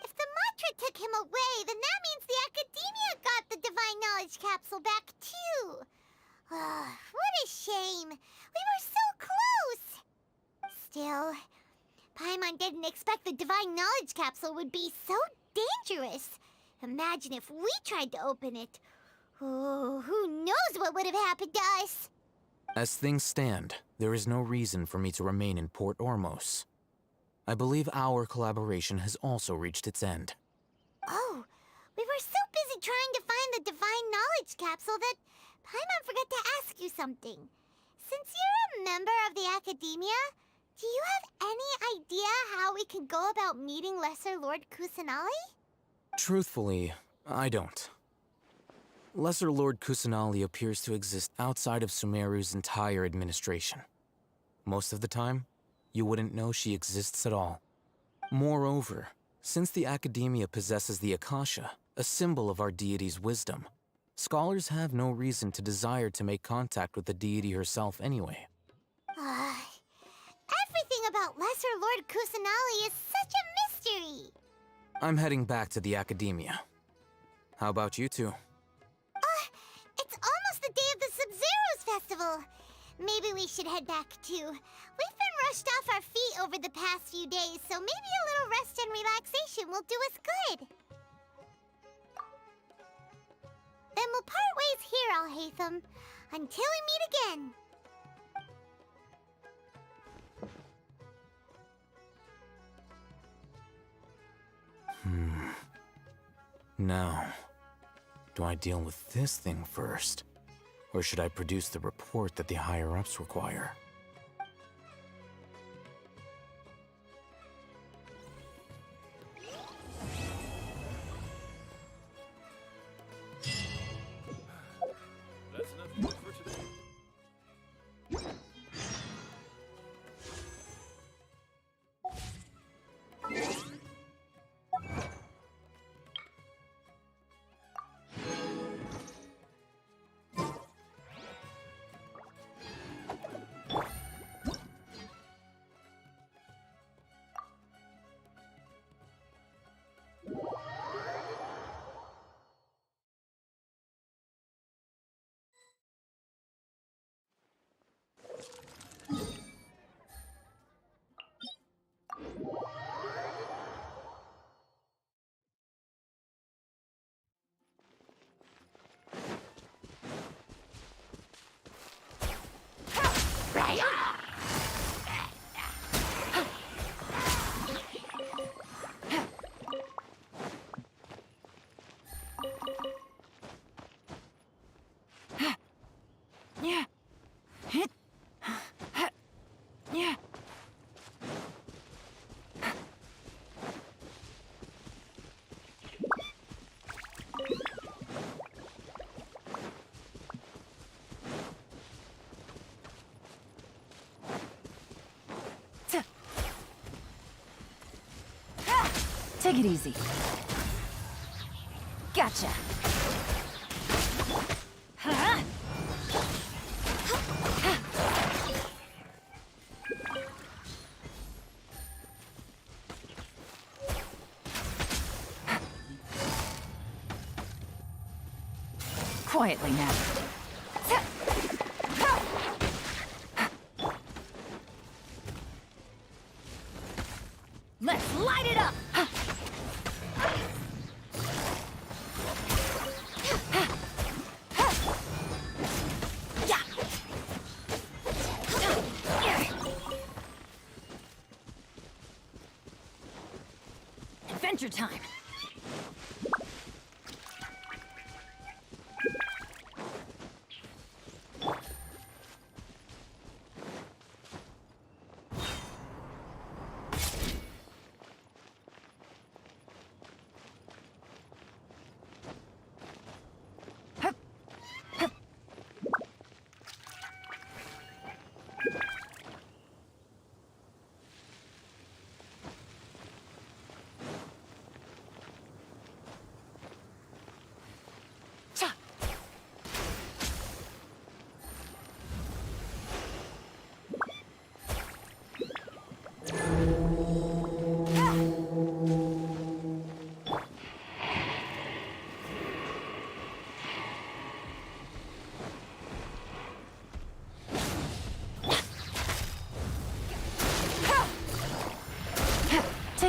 If the mantra took him away, then that means the Academia got the Divine Knowledge Capsule back, too. What a shame. We were so close. Still, Paimon didn't expect the Divine Knowledge Capsule would be so dangerous. Imagine if we tried to open it. Oh, who knows what would have happened to us? As things stand, there is no reason for me to remain in Port Ormos. I believe our collaboration has also reached its end. Oh, we were so busy trying to find the Divine Knowledge Capsule that Paimon forgot to ask you something. Since you're a member of the Academia, do you have any idea how we can go about meeting Lesser Lord Kusanali? Truthfully, I don't. Lesser Lord Kusanali appears to exist outside of Sumeru's entire administration. Most of the time, you wouldn't know she exists at all. Moreover, since the Academia possesses the Akasha, a symbol of our deity's wisdom, scholars have no reason to desire to make contact with the deity herself anyway. Everything about Lesser Lord Kusanali is such a mystery! I'm heading back to the Academia. How about you two? It's almost the day of the Sub-Zero's festival. Maybe we should head back too. We've been rushed off our feet over the past few days, so maybe a little rest and relaxation will do us good. Then we'll part ways here, Alhaitham, until we meet again. Now, do I deal with this thing first? Or should I produce the report that the higher-ups require? That's enough work for today. Take it easy. Gotcha. Huh? Quietly now. Let's light it up! Adventure time!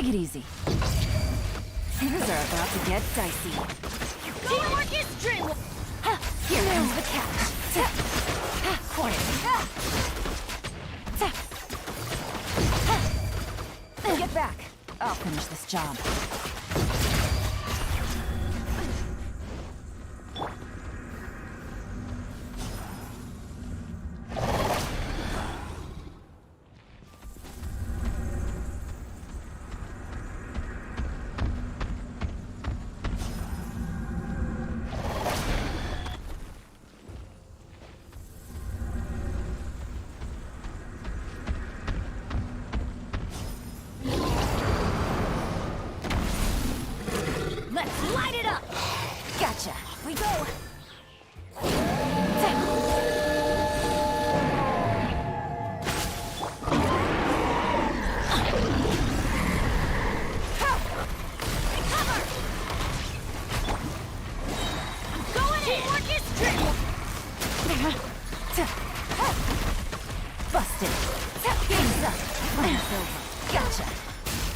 Take it easy. Things are about to get dicey. Teamwork is dream. Here comes the catch. Quiet. Get back. I'll finish this job. Let's light it up. Gotcha. Off we go. Recover. I'm going in. Teamwork is dream. Busted. Game's up. Run's over. Gotcha.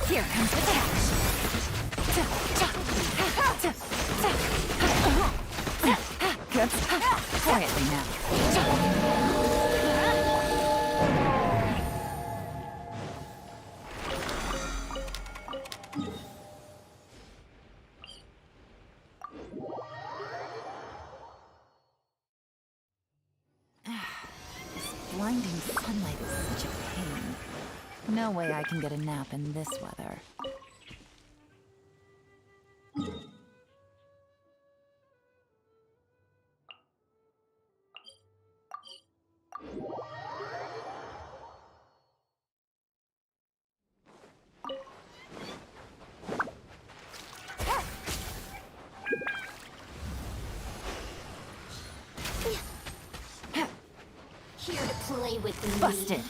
Here comes the catch. Good. Quietly now. This blinding sunlight is such a pain. No way I can get a nap in this weather. Here to play with me. Busted.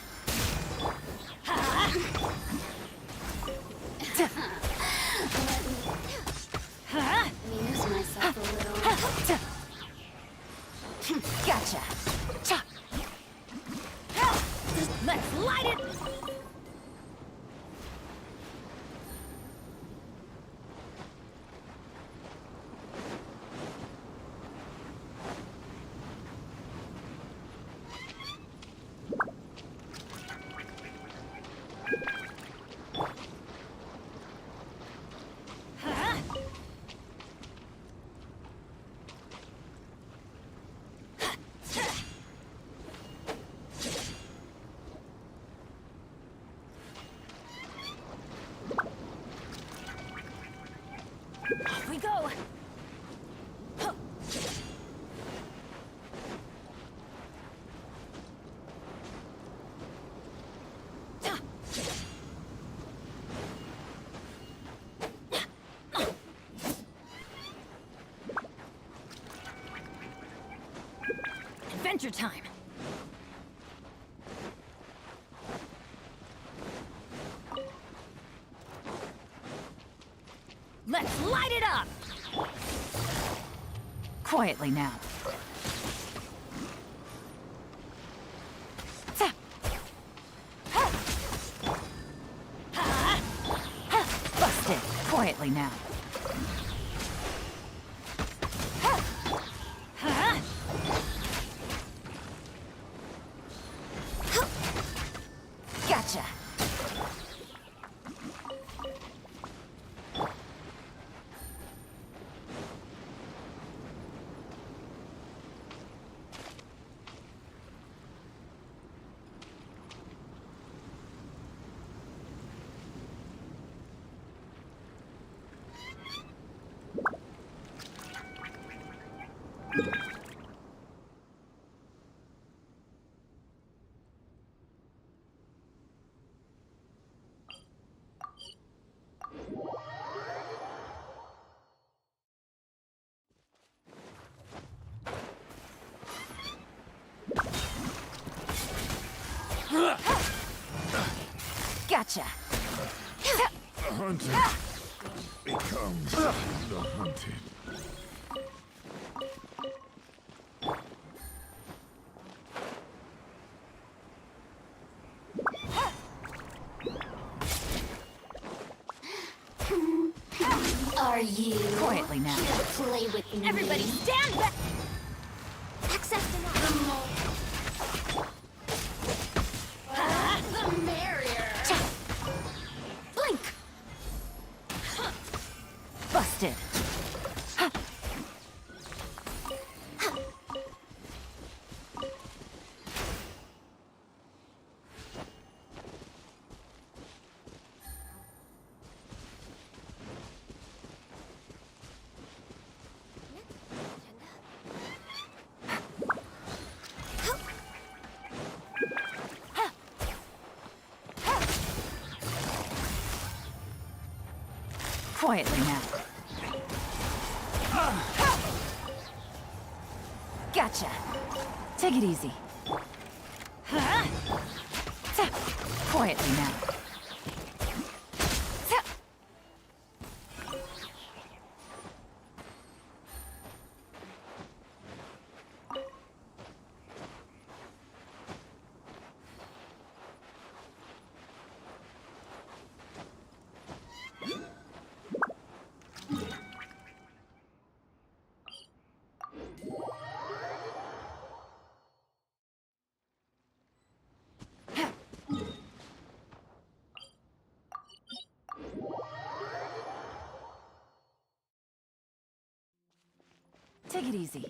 Amuse myself a little. Gotcha. Let's light it. Off we go. Adventure time. Let's light it up. Quietly now. Busted. Quietly now. Gotcha. Gotcha. The hunter becomes the hunted. Are you Quietly now. here to play with me? Everybody stand back! Access denied. The merrier. Blink! Busted. Quietly now. Gotcha. Take it easy. Quietly now. Take it easy.